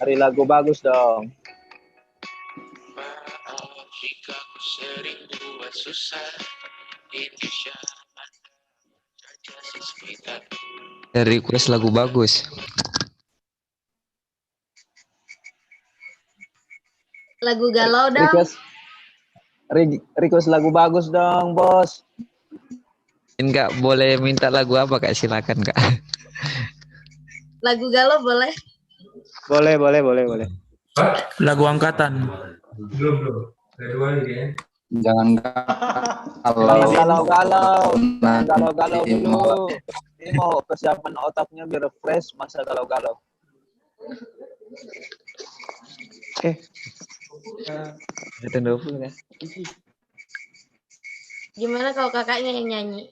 Cari lagu bagus dong. Jika ku sering buat susah, Indonesia ada sekitar. Request lagu bagus. Lagu galau dong. Request lagu bagus dong, bos. Enggak boleh minta lagu apa Kak? Silakan Kak. Lagu galau boleh. Boleh. Lagu angkatan. Belum. Kedua lagi ya. Jangan Galau-galau dulu. Ini mau persiapan otaknya biar fresh, masa galau-galau. Gimana kalau kakaknya yang nyanyi?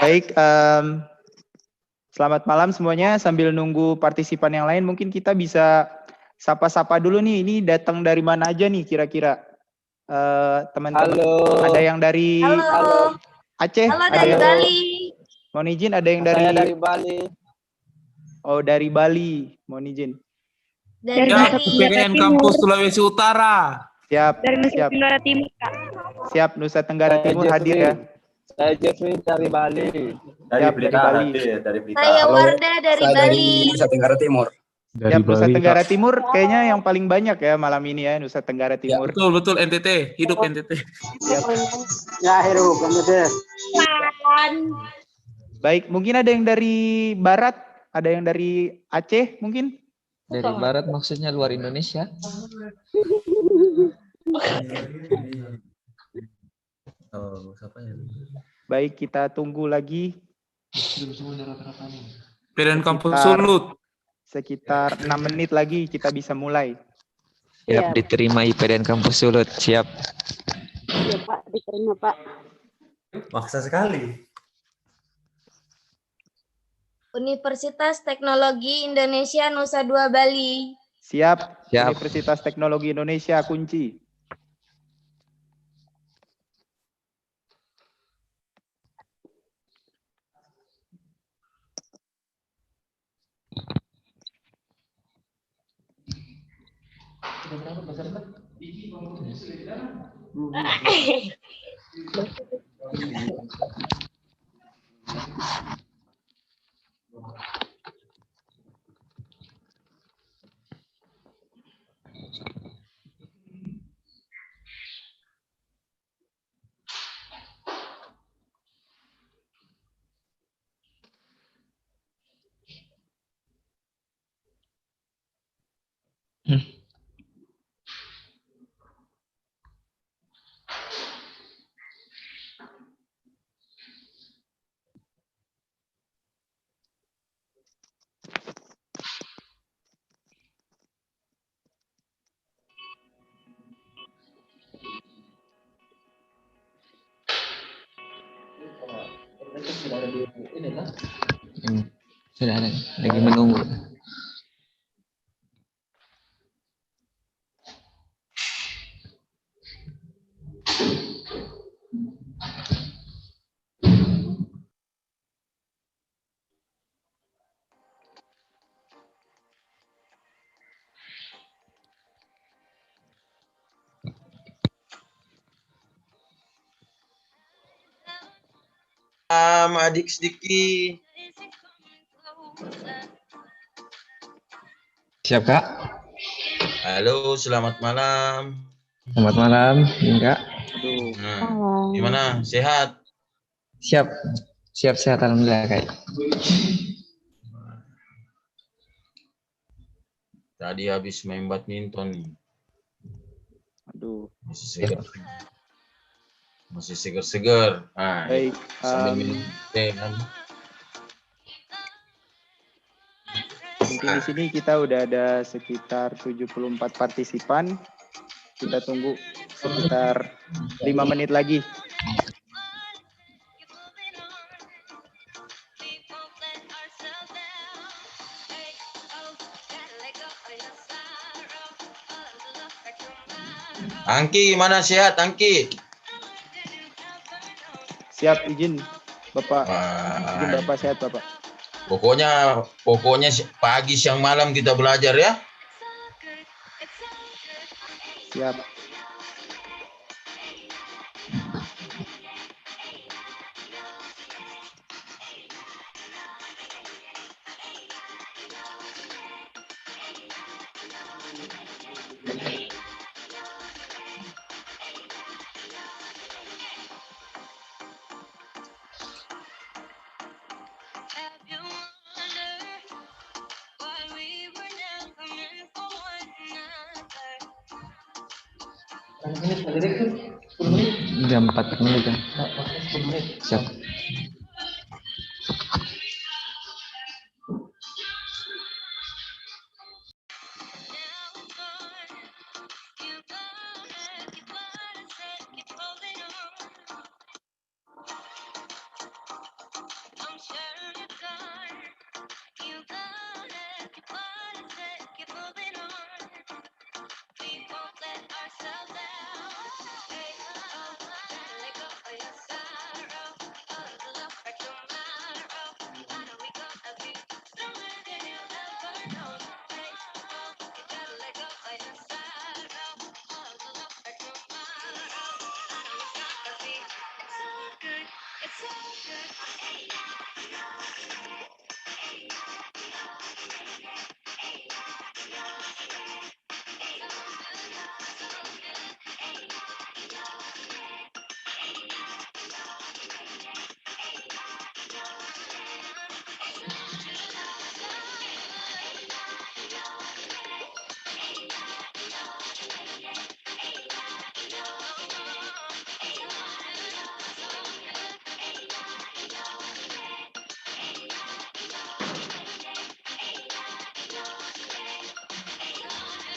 Baik, selamat malam semuanya. Sambil nunggu partisipan yang lain, mungkin kita bisa sapa-sapa dulu nih. Ini datang dari mana aja nih kira-kira? Teman-teman. Halo. Ada yang dari Aceh? Halo Ada dari yang... Bali. Mohon izin, ada yang dari... Saya dari Bali. Oh, dari Bali. Mohon izin. Dari Ya, Bali. PPN Kampus Sulawesi Utara. Siap, Dari Nusa siap. Tenggara Timur, Kak. Siap, Nusa Tenggara Timur hadir ya. Saya Jeffrey dari Bali. Siap, dari Bali. Saya Warda dari Bali. Nusa Tenggara Timur. Siap, Nusa Tenggara Timur kayaknya yang paling banyak ya malam ini ya, Nusa Tenggara Timur. Betul NTT, hidup NTT. Siap. Ya, hidup NTT. Baik, mungkin ada yang dari Barat, ada yang dari Aceh mungkin? Dari Barat maksudnya luar Indonesia. Baik, kita tunggu lagi. PPN Kampus Sulut. Sekitar 6 menit lagi kita bisa mulai. Siap, diterima IPDN Kampus Sulut. Siap. Iya, Pak. Diterima, Pak. Maksa sekali. Universitas Teknologi Indonesia Nusa Dua Bali. Siap. Siap. Universitas Teknologi Indonesia kunci. Sudah ada, lagi menunggu. Adik Sediki. Siap Kak. Halo, selamat malam. Selamat malam, Kak. Nah, gimana? Sehat? Siap. Siap sehat alhamdulillah Kak. Tadi habis main badminton nih. Aduh. Masih segar. Masih segar-segar. Nah, sambil minum teh kan. Mungkin di sini kita udah ada sekitar 74 partisipan. Kita tunggu sekitar 5 menit lagi. Angki, gimana sehat Angki? Siap, izin Bapak. Izin Wah, Bapak, sehat Bapak. pokoknya pagi, siang, malam kita belajar ya. Siap. Jam 4 menit kan? Siap.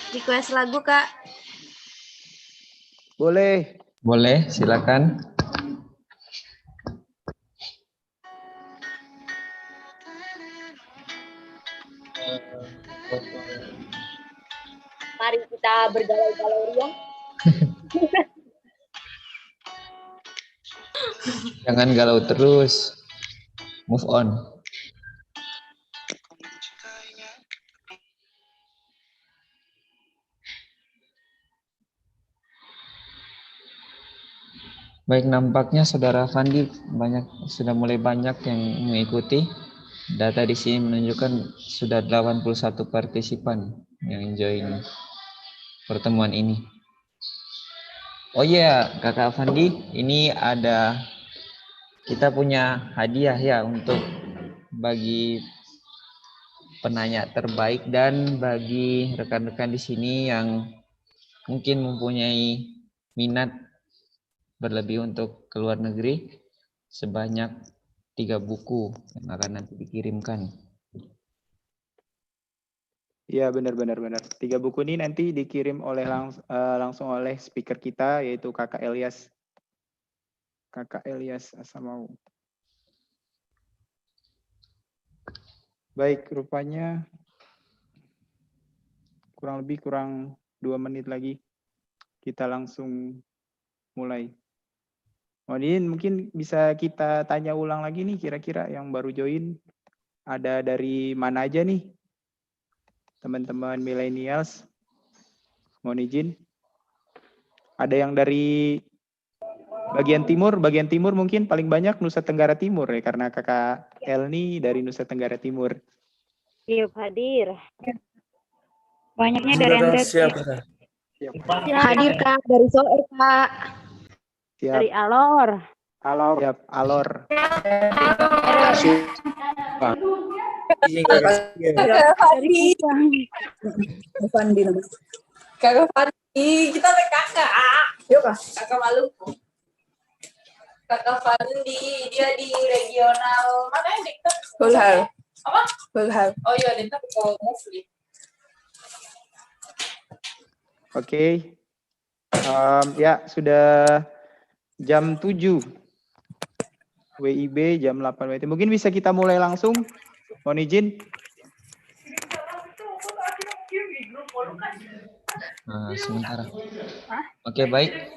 Request lagu, Kak. Boleh. Boleh, silakan. Mari kita bergalau-galau riang. Jangan galau terus. Move on. Baik, nampaknya Saudara Fandi sudah mulai banyak yang mengikuti. Data di sini menunjukkan sudah 81 partisipan yang join pertemuan ini. Oh iya, Kakak Fandi, ini kita punya hadiah ya untuk bagi penanya terbaik dan bagi rekan-rekan di sini yang mungkin mempunyai minat berlebih untuk ke luar negeri, sebanyak 3 buku yang akan nanti dikirimkan. Iya, benar. 3 buku ini nanti dikirim langsung oleh speaker kita, yaitu Kakak Elias. Kakak Elias Asamau. Baik, rupanya kurang 2 menit lagi. Kita langsung mulai. Modin, mungkin bisa kita tanya ulang lagi nih, kira-kira yang baru join ada dari mana aja nih? Teman-teman millennials, mohon izin. Ada yang dari bagian timur mungkin paling banyak Nusa Tenggara Timur ya, karena Kakak Elni dari Nusa Tenggara Timur. Siap hadir. Banyaknya dari NTT. Siap. Hadir, Kak. Dari Solo, Kak. Siap. Dari Alor. Siap, Alor. Dari Kupang. Kakak Fandi, kita ke kakak. Yuk, kakak Maluku. Kakak Fandi, dia di regional mana ya? Hulhal. Apa? Belhal. Oh iya, Linda mau move. Oke. Ya, sudah jam 7. WIB jam 8 WIB. Mungkin bisa kita mulai langsung. Mohon izin. Sementara. Oke, baik.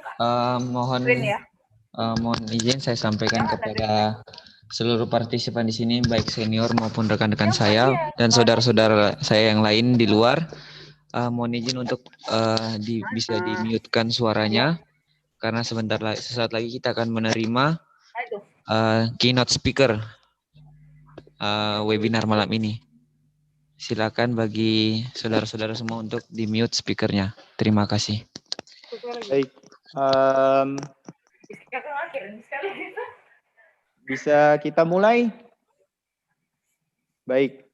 Mohon izin saya sampaikan kepada seluruh partisipan di sini, baik senior maupun rekan-rekan saya dan saudara-saudara saya yang lain di luar. Mohon izin untuk bisa di-mute-kan suaranya karena sesaat lagi kita akan menerima keynote speaker webinar malam ini. Silakan bagi saudara-saudara semua untuk di-mute speakernya. Terima kasih. Baik. Bisa kita mulai? Baik.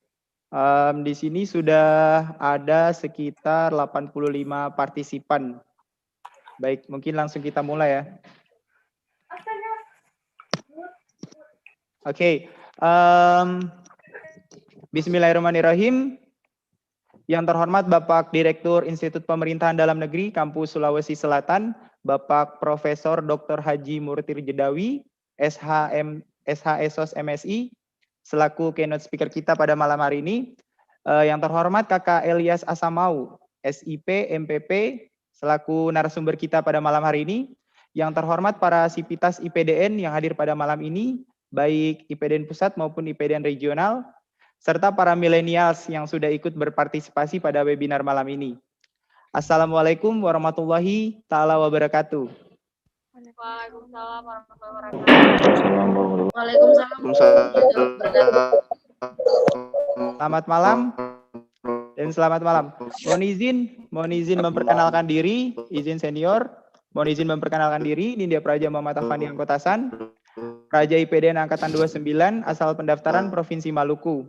Di sini sudah ada sekitar 85 partisipan. Baik, mungkin langsung kita mulai ya. Oke. Bismillahirrahmanirrahim. Yang terhormat Bapak Direktur Institut Pemerintahan Dalam Negeri Kampus Sulawesi Selatan, Bapak Profesor Dr. Haji Murtir Jedawi, SHSOS MSI, selaku keynote speaker kita pada malam hari ini. Yang terhormat Kakak Elias Asamau, SIP, MPP, selaku narasumber kita pada malam hari ini. Yang terhormat para sivitas IPDN yang hadir pada malam ini, baik IPDN Pusat maupun IPDN Regional, serta para millennials yang sudah ikut berpartisipasi pada webinar malam ini. Assalamualaikum warahmatullahi ta'ala wabarakatuh. Waalaikumsalam warahmatullahi wabarakatuh. Selamat malam dan selamat malam. Mohon izin memperkenalkan diri, izin senior. Mohon izin memperkenalkan diri, Nindya Praja Muhammad Afandi Angkotasan, Praja IPDN Angkatan 29, asal pendaftaran Provinsi Maluku.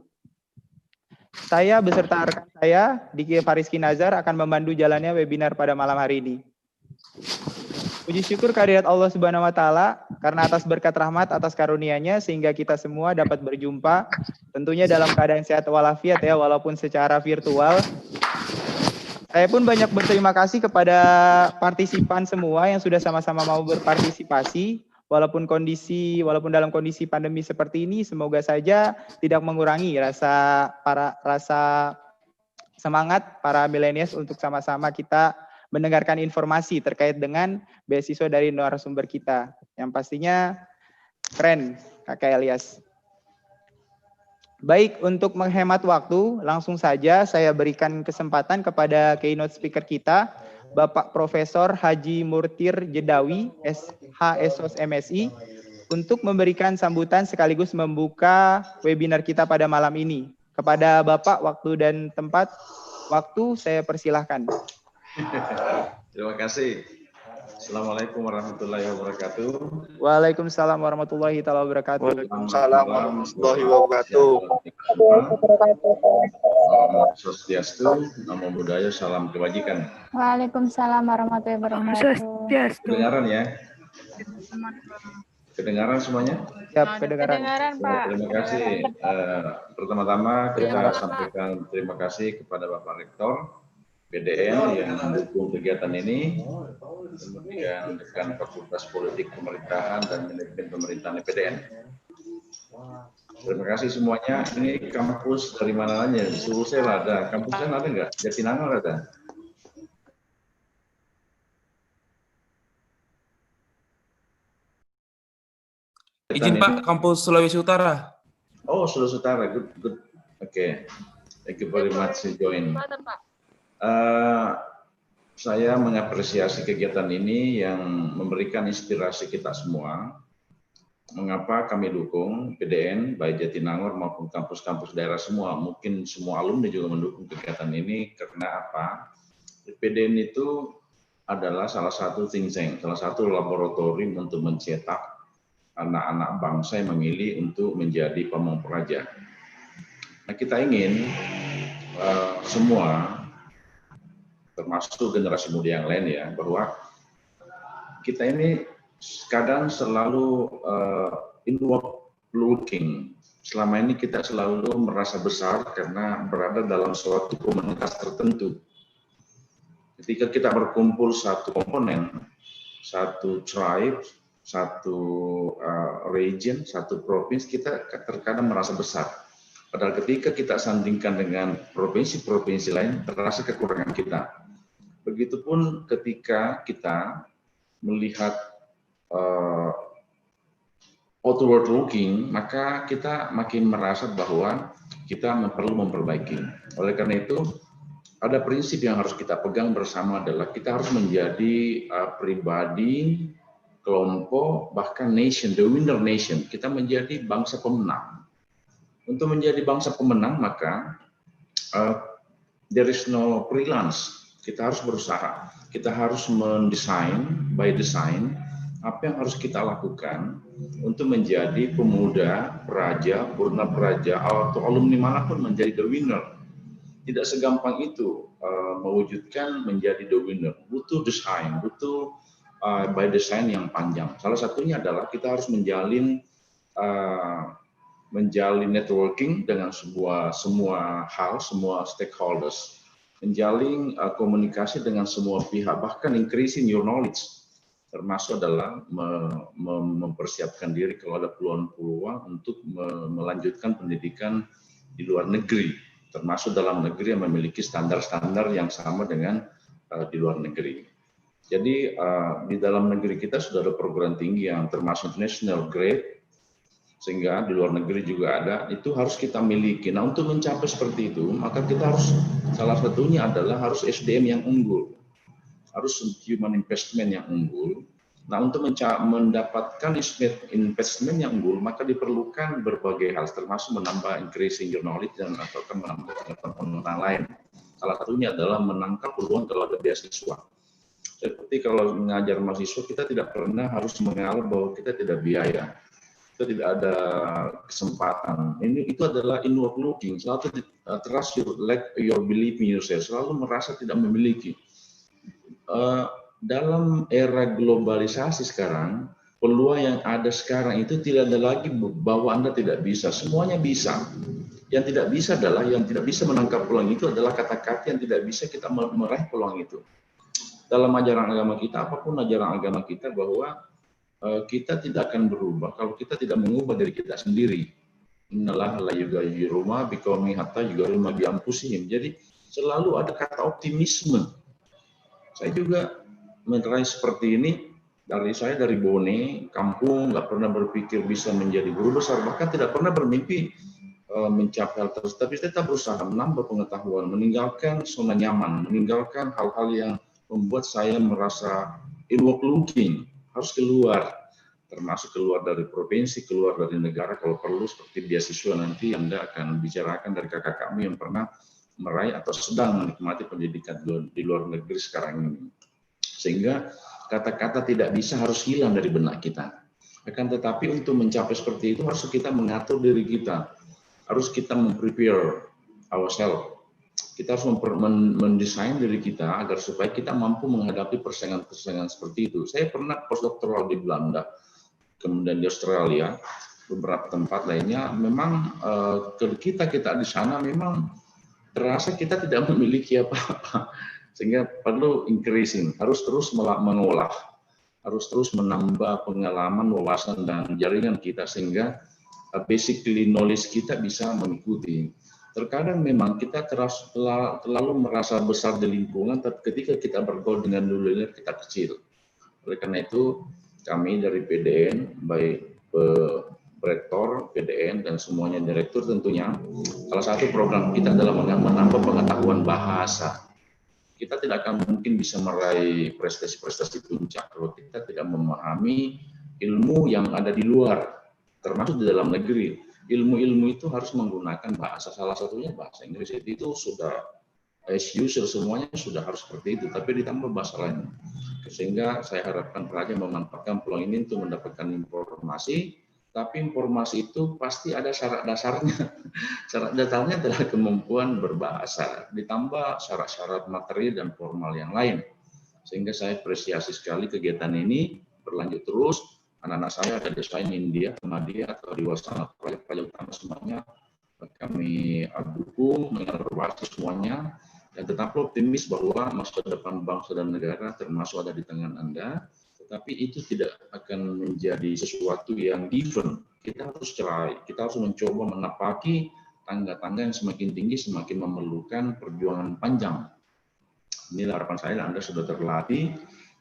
Saya beserta rekan saya, Diki Fariski Nazar, akan membantu jalannya webinar pada malam hari ini. Puji syukur kehadirat Allah Subhanahu wa Ta'ala karena atas berkat rahmat, atas karunia-Nya sehingga kita semua dapat berjumpa tentunya dalam keadaan sehat walafiat ya, walaupun secara virtual. Saya pun banyak berterima kasih kepada partisipan semua yang sudah sama-sama mau berpartisipasi walaupun dalam kondisi pandemi seperti ini, semoga saja tidak mengurangi rasa semangat para milenials untuk sama-sama kita mendengarkan informasi terkait dengan beasiswa dari narasumber kita. Yang pastinya keren, Kakak Elias. Baik, untuk menghemat waktu, langsung saja saya berikan kesempatan kepada keynote speaker kita, Bapak Profesor Haji Murtir Jedawi, SHSOS MSI, untuk memberikan sambutan sekaligus membuka webinar kita pada malam ini. Kepada Bapak, waktu dan tempat, saya persilahkan. Terima kasih. Assalamualaikum warahmatullahi wabarakatuh. Waalaikumsalam warahmatullahi wabarakatuh. Waalaikumsalam warahmatullahi wabarakatuh. Salam Swastiastu, Namo Buddhaya, salam kebajikan. Waalaikumsalam warahmatullahi wabarakatuh. Kedengaran ya? Kedengaran semuanya? Siap, kedengaran. Pak. Terima kasih. Pertama-tama kita sampaikan terima kasih kepada Bapak Rektor PDN yang mendukung kegiatan ini, kemudian dengan Fakultas Politik Pemerintahan dan Manajemen Pemerintahan IPDN. Terima kasih semuanya. Ini kampus dari mana aja? Sulsel ada, kampusnya ada nggak? Jatinangor ada? Izin Pak, kampus Sulawesi Utara. Oh, Sulawesi Utara, good. Oke. Thank you very much to join. Saya mengapresiasi kegiatan ini yang memberikan inspirasi kita semua. Mengapa kami dukung PDN, baik Jatinangor maupun kampus-kampus daerah semua. Mungkin semua alumni juga mendukung kegiatan ini karena apa? PDN itu adalah salah satu think tank, salah satu laboratorium untuk mencetak anak-anak bangsa yang memilih untuk menjadi pamong praja. Nah, kita ingin semua, termasuk generasi muda yang lain ya, bahwa kita ini kadang selalu inward looking, selama ini kita selalu merasa besar karena berada dalam suatu komunitas tertentu. Ketika kita berkumpul satu komponen, satu tribe, satu region, satu provinsi, kita terkadang merasa besar. Padahal ketika kita sandingkan dengan provinsi-provinsi lain, terasa kekurangan kita. Begitupun ketika kita melihat outward looking, maka kita makin merasa bahwa kita perlu memperbaiki. Oleh karena itu, ada prinsip yang harus kita pegang bersama adalah kita harus menjadi pribadi, kelompok, bahkan nation, the winner nation. Kita menjadi bangsa pemenang. Untuk menjadi bangsa pemenang, maka there is no freelance. Kita harus berusaha. Kita harus mendesain, by design, apa yang harus kita lakukan untuk menjadi pemuda, peraja, purna peraja, atau alumni manapun menjadi the winner. Tidak segampang itu mewujudkan menjadi the winner. Butuh desain, butuh by design yang panjang. Salah satunya adalah kita harus menjalin networking dengan semua hal, semua stakeholders, menjalin komunikasi dengan semua pihak, bahkan increasing your knowledge, termasuk adalah mempersiapkan diri kalau ada peluang-peluang untuk melanjutkan pendidikan di luar negeri, termasuk dalam negeri yang memiliki standar-standar yang sama dengan di luar negeri. Jadi di dalam negeri kita sudah ada perguruan tinggi yang termasuk international grade, sehingga di luar negeri juga ada, itu harus kita miliki. Nah, untuk mencapai seperti itu, maka kita harus, salah satunya adalah harus SDM yang unggul, harus human investment yang unggul. Nah, untuk mendapatkan investment yang unggul, maka diperlukan berbagai hal, termasuk menambah increasing your knowledge dan atau menambah pengetahuan lain. Salah satunya adalah menangkap peluang kalau ada beasiswa. Seperti kalau mengajar mahasiswa, kita tidak pernah harus mengalah bahwa kita tidak biaya, kita tidak ada kesempatan. Itu adalah inward looking, selalu trust your belief in yourself, selalu merasa tidak memiliki. Dalam era globalisasi sekarang, peluang yang ada sekarang itu tidak ada lagi bahwa Anda tidak bisa, semuanya bisa. Yang tidak bisa adalah, yang tidak bisa menangkap peluang itu adalah kata-kata yang tidak bisa kita meraih peluang itu. Dalam ajaran agama kita, apapun ajaran agama kita, bahwa kita tidak akan berubah kalau kita tidak mengubah diri kita sendiri. Innallaha la yughayyiru ma biqaumin hatta yughayyiru ma bi anfusihim. Jadi selalu ada kata optimisme. Saya juga meraih seperti ini, dari Bone, kampung, nggak pernah berpikir bisa menjadi guru besar, bahkan tidak pernah bermimpi mencapai hal tersebut, tapi tetap berusaha menambah pengetahuan, meninggalkan zona nyaman, meninggalkan hal-hal yang membuat saya merasa inward looking, harus keluar, termasuk keluar dari provinsi, keluar dari negara kalau perlu, seperti beasiswa nanti Anda akan bicarakan dari kakak kami yang pernah meraih atau sedang menikmati pendidikan di luar negeri sekarang ini. Sehingga kata-kata tidak bisa harus hilang dari benak kita. Akan tetapi untuk mencapai seperti itu harus kita mengatur diri kita. Harus kita prepare ourselves. Kita harus mendesain diri kita agar supaya kita mampu menghadapi persaingan-persaingan seperti itu. Saya pernah postdoktoral di Belanda, kemudian di Australia, beberapa tempat lainnya. Memang kita di sana memang terasa kita tidak memiliki apa-apa. Sehingga perlu increasing, harus terus mengolah, harus terus menambah pengalaman, wawasan, dan jaringan kita, sehingga basically knowledge kita bisa mengikuti. Terkadang memang kita terlalu merasa besar di lingkungan, tapi ketika kita bergaul dengan dunia kita kecil. Oleh karena itu, kami dari PDN, baik rektor, PDN, dan semuanya direktur tentunya, salah satu program kita adalah menambah pengetahuan bahasa. Kita tidak akan mungkin bisa meraih prestasi-prestasi puncak kalau kita tidak memahami ilmu yang ada di luar, termasuk di dalam negeri. Ilmu-ilmu itu harus menggunakan bahasa, salah satunya bahasa Inggris. Itu sudah as usual, semuanya sudah harus seperti itu, tapi ditambah bahasa lain. Sehingga saya harapkan pelajar memanfaatkan peluang ini untuk mendapatkan informasi, tapi informasi itu pasti ada syarat dasarnya. Syarat dasarnya adalah kemampuan berbahasa, ditambah syarat-syarat materi dan formal yang lain. Sehingga saya apresiasi sekali kegiatan ini berlanjut terus, anak-anak saya ada di selain India, Muhammadiyah atau di luar sana, proyek-proyek utama semuanya kami dukung dengan berbahasa semuanya, dan tetap optimis bahwa masa depan bangsa dan negara termasuk ada di tangan Anda, tetapi itu tidak akan menjadi sesuatu yang given. Kita harus cerai, kita harus mencoba menapaki tangga-tangga yang semakin tinggi, semakin memerlukan perjuangan panjang. Inilah harapan saya, Anda sudah terlatih,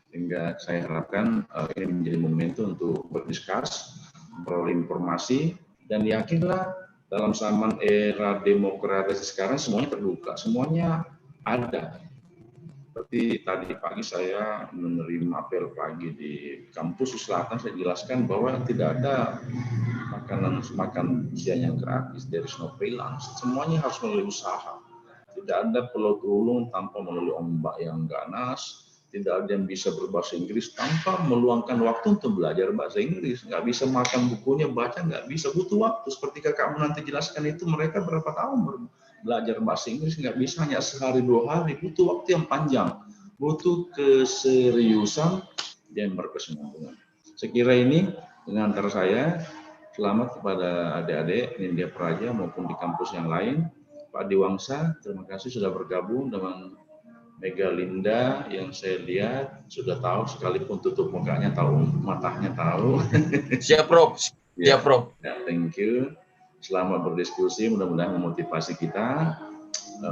sehingga saya harapkan ini menjadi momentum untuk berdiskus, memperoleh informasi, dan yakinlah dalam zaman era demokrasi sekarang semuanya terbuka, semuanya ada. Seperti tadi pagi saya menerima apel pagi di kampus selatan, saya jelaskan bahwa tidak ada makan siang yang gratis, there is no freelance, semuanya harus melalui usaha. Tidak ada pulau tulung tanpa melalui ombak yang ganas. Tidak ada yang bisa berbahasa Inggris tanpa meluangkan waktu untuk belajar bahasa Inggris. Nggak bisa makan bukunya, baca, nggak bisa, butuh waktu. Seperti kakakmu nanti jelaskan itu, mereka berapa tahun belajar bahasa Inggris, nggak bisa hanya sehari 2 hari, butuh waktu yang panjang, butuh keseriusan dan berkesinambungan. Saya kira ini dengan antara saya, selamat kepada adik-adik Nindya Praja maupun di kampus yang lain. Pak Diwangsa, terima kasih sudah bergabung dengan Mega Linda yang saya lihat sudah tahu, sekalipun tutup mukanya tahu, matanya tahu. Siap, Prof. Siap, Prof. Ya, thank you. Selamat berdiskusi, mudah-mudahan memotivasi kita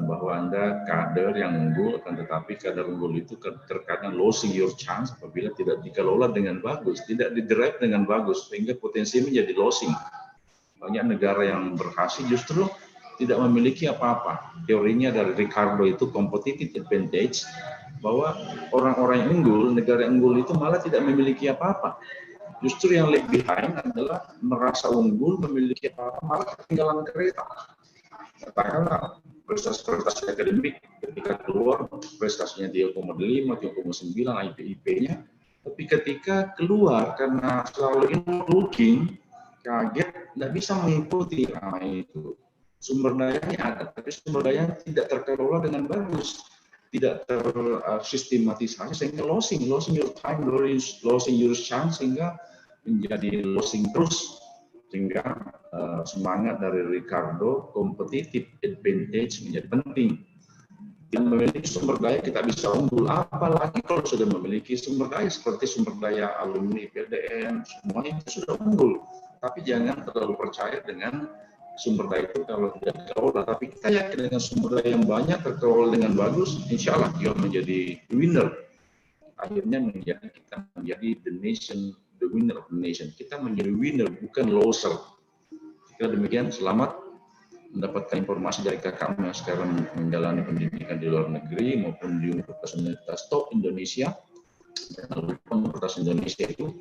bahwa Anda kader yang unggul, akan tetapi kader unggul itu terkadang losing your chance apabila tidak dikelola dengan bagus, tidak didrive dengan bagus, sehingga potensi menjadi losing. Banyak negara yang berhasil justru tidak memiliki apa-apa. Teorinya dari Ricardo itu competitive advantage, bahwa orang-orang yang unggul, negara yang unggul itu malah tidak memiliki apa-apa. Justru yang left behind adalah merasa unggul, memiliki apa-apa, malah ketinggalan kereta. Katakanlah prestasi akademik ketika keluar prestasinya 3,5, 3,9 IP-nya, tapi ketika keluar karena selalu inward looking, kaget, tidak bisa mengikuti itu. Sumber dayanya ada, tapi sumber dayanya tidak terkelola dengan bagus, tidak tersistematisasi, sehingga losing your time, losing your chance, sehingga menjadi losing terus, sehingga semangat dari Ricardo competitive advantage menjadi penting. Yang memiliki sumber daya kita bisa unggul, apalagi kalau sudah memiliki sumber daya seperti sumber daya alumni PDN, semuanya itu sudah unggul. Tapi jangan terlalu percaya dengan sumber daya itu kalau tidak dikelola, tapi kita yakin dengan sumber daya yang banyak terkelola dengan bagus, insya Allah dia menjadi winner. Akhirnya kita menjadi the winner of the nation. Kita menjadi winner, bukan loser. Jika demikian, selamat mendapatkan informasi dari kakakmu yang sekarang menjalani pendidikan di luar negeri maupun di universitas top Indonesia. Dan Universitas Indonesia itu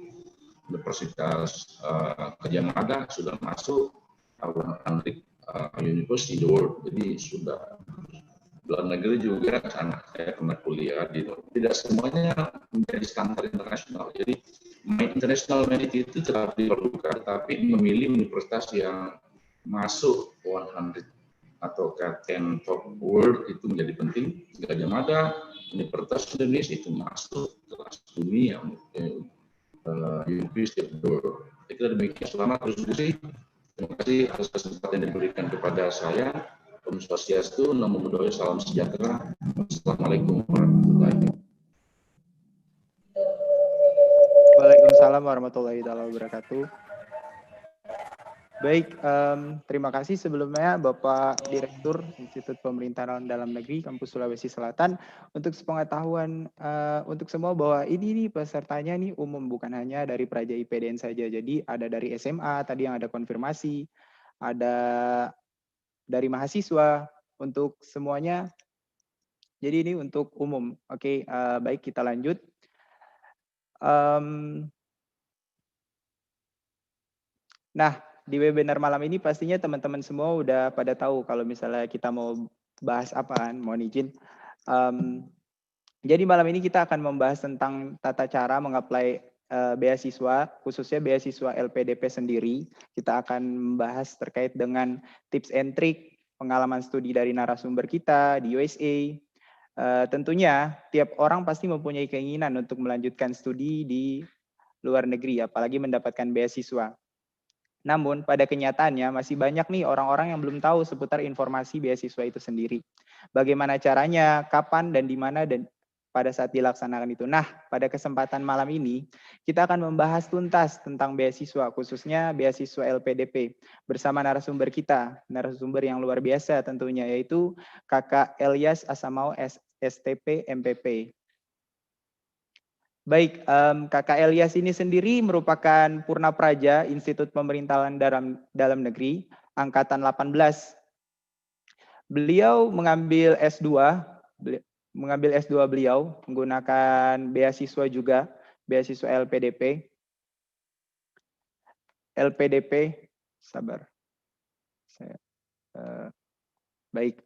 Universitas Gadjah Mada sudah masuk University the world, jadi sudah luar negeri juga anak saya pernah kuliah di tidak semuanya menjadi standar internasional, jadi international merit itu tetap diperlukan, tapi memilih universitas yang masuk 100 atau K10 top world itu menjadi penting. Gadjah Mada, Universitas Indonesia itu masuk kelas dunia, University of the world. Saya kira demikian, selamat berdiskusi. Terima kasih atas kesempatan yang diberikan kepada saya. Om Swastiastu, Namo Buddhaya, salam sejahtera. Assalamualaikum warahmatullahi wabarakatuh. Waalaikumsalam warahmatullahi wabarakatuh. Baik, terima kasih sebelumnya Bapak Direktur Institut Pemerintahan Dalam Negeri Kampus Sulawesi Selatan. Untuk sepengetahuan untuk semua bahwa ini pesertanya nih umum, bukan hanya dari Praja IPDN saja. Jadi ada dari SMA tadi yang ada konfirmasi, ada dari mahasiswa, untuk semuanya. Jadi ini untuk umum. Oke, baik, kita lanjut. Nah, di webinar malam ini pastinya teman-teman semua udah pada tahu kalau misalnya kita mau bahas apaan, mohon izin. Jadi malam ini kita akan membahas tentang tata cara mengapply beasiswa, khususnya beasiswa LPDP sendiri. Kita akan membahas terkait dengan tips and trick, pengalaman studi dari narasumber kita di USA. Tentunya tiap orang pasti mempunyai keinginan untuk melanjutkan studi di luar negeri, apalagi mendapatkan beasiswa. Namun pada kenyataannya masih banyak nih orang-orang yang belum tahu seputar informasi beasiswa itu sendiri. Bagaimana caranya, kapan dan di mana dan pada saat dilaksanakan itu. Nah, pada kesempatan malam ini kita akan membahas tuntas tentang beasiswa, khususnya beasiswa LPDP bersama narasumber kita, narasumber yang luar biasa tentunya, yaitu Kakak Elias Asamau STP MPP. Baik, Kakak Elias ini sendiri merupakan Purna Praja Institut Pemerintahan Dalam Negeri angkatan 18. Beliau mengambil S2 beliau menggunakan beasiswa juga, beasiswa LPDP. Sabar. Baik.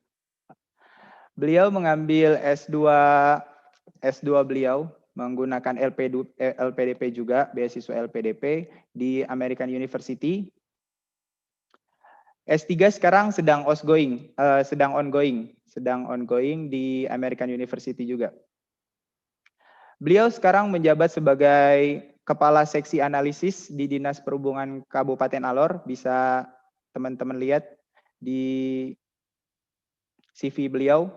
Beliau mengambil S2 beliau menggunakan LPDP juga, beasiswa LPDP di American University. S3 sekarang sedang ongoing di American University juga. Beliau sekarang menjabat sebagai Kepala Seksi Analisis di Dinas Perhubungan Kabupaten Alor. Bisa teman-teman lihat di CV beliau.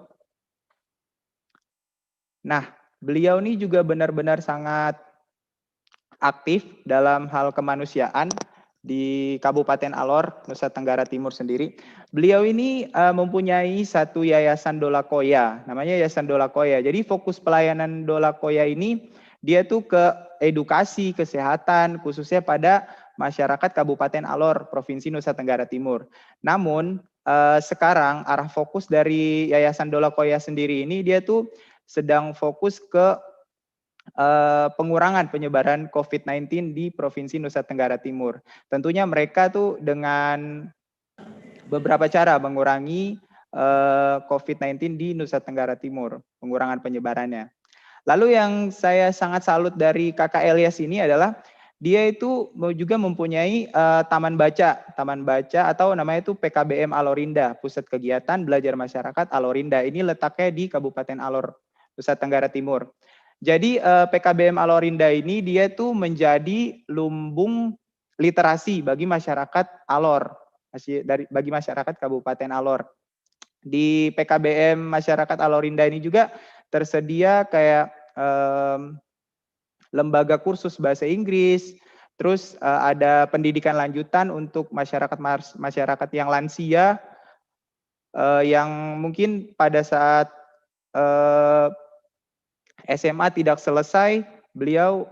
Nah, beliau ini juga benar-benar sangat aktif dalam hal kemanusiaan di Kabupaten Alor, Nusa Tenggara Timur sendiri. Beliau ini mempunyai satu yayasan Dolakoya, namanya Yayasan Dolakoya. Jadi fokus pelayanan Dolakoya ini dia tuh ke edukasi, kesehatan, khususnya pada masyarakat Kabupaten Alor, Provinsi Nusa Tenggara Timur. Namun sekarang arah fokus dari Yayasan Dolakoya sendiri ini dia tuh sedang fokus ke pengurangan penyebaran COVID-19 di Provinsi Nusa Tenggara Timur. Tentunya mereka tuh dengan beberapa cara mengurangi COVID-19 di Nusa Tenggara Timur, pengurangan penyebarannya. Lalu yang saya sangat salut dari Kakak Elias ini adalah dia itu juga mempunyai taman baca atau namanya itu PKBM Alorinda, Pusat Kegiatan Belajar Masyarakat Alorinda. Ini letaknya di Kabupaten Alor, Nusa Tenggara Timur. Jadi PKBM Alorinda ini dia tuh menjadi lumbung literasi bagi masyarakat Alor, bagi masyarakat Kabupaten Alor. Di PKBM masyarakat Alorinda ini juga tersedia kayak lembaga kursus bahasa Inggris, terus ada pendidikan lanjutan untuk masyarakat yang lansia, yang mungkin pada saat SMA tidak selesai, beliau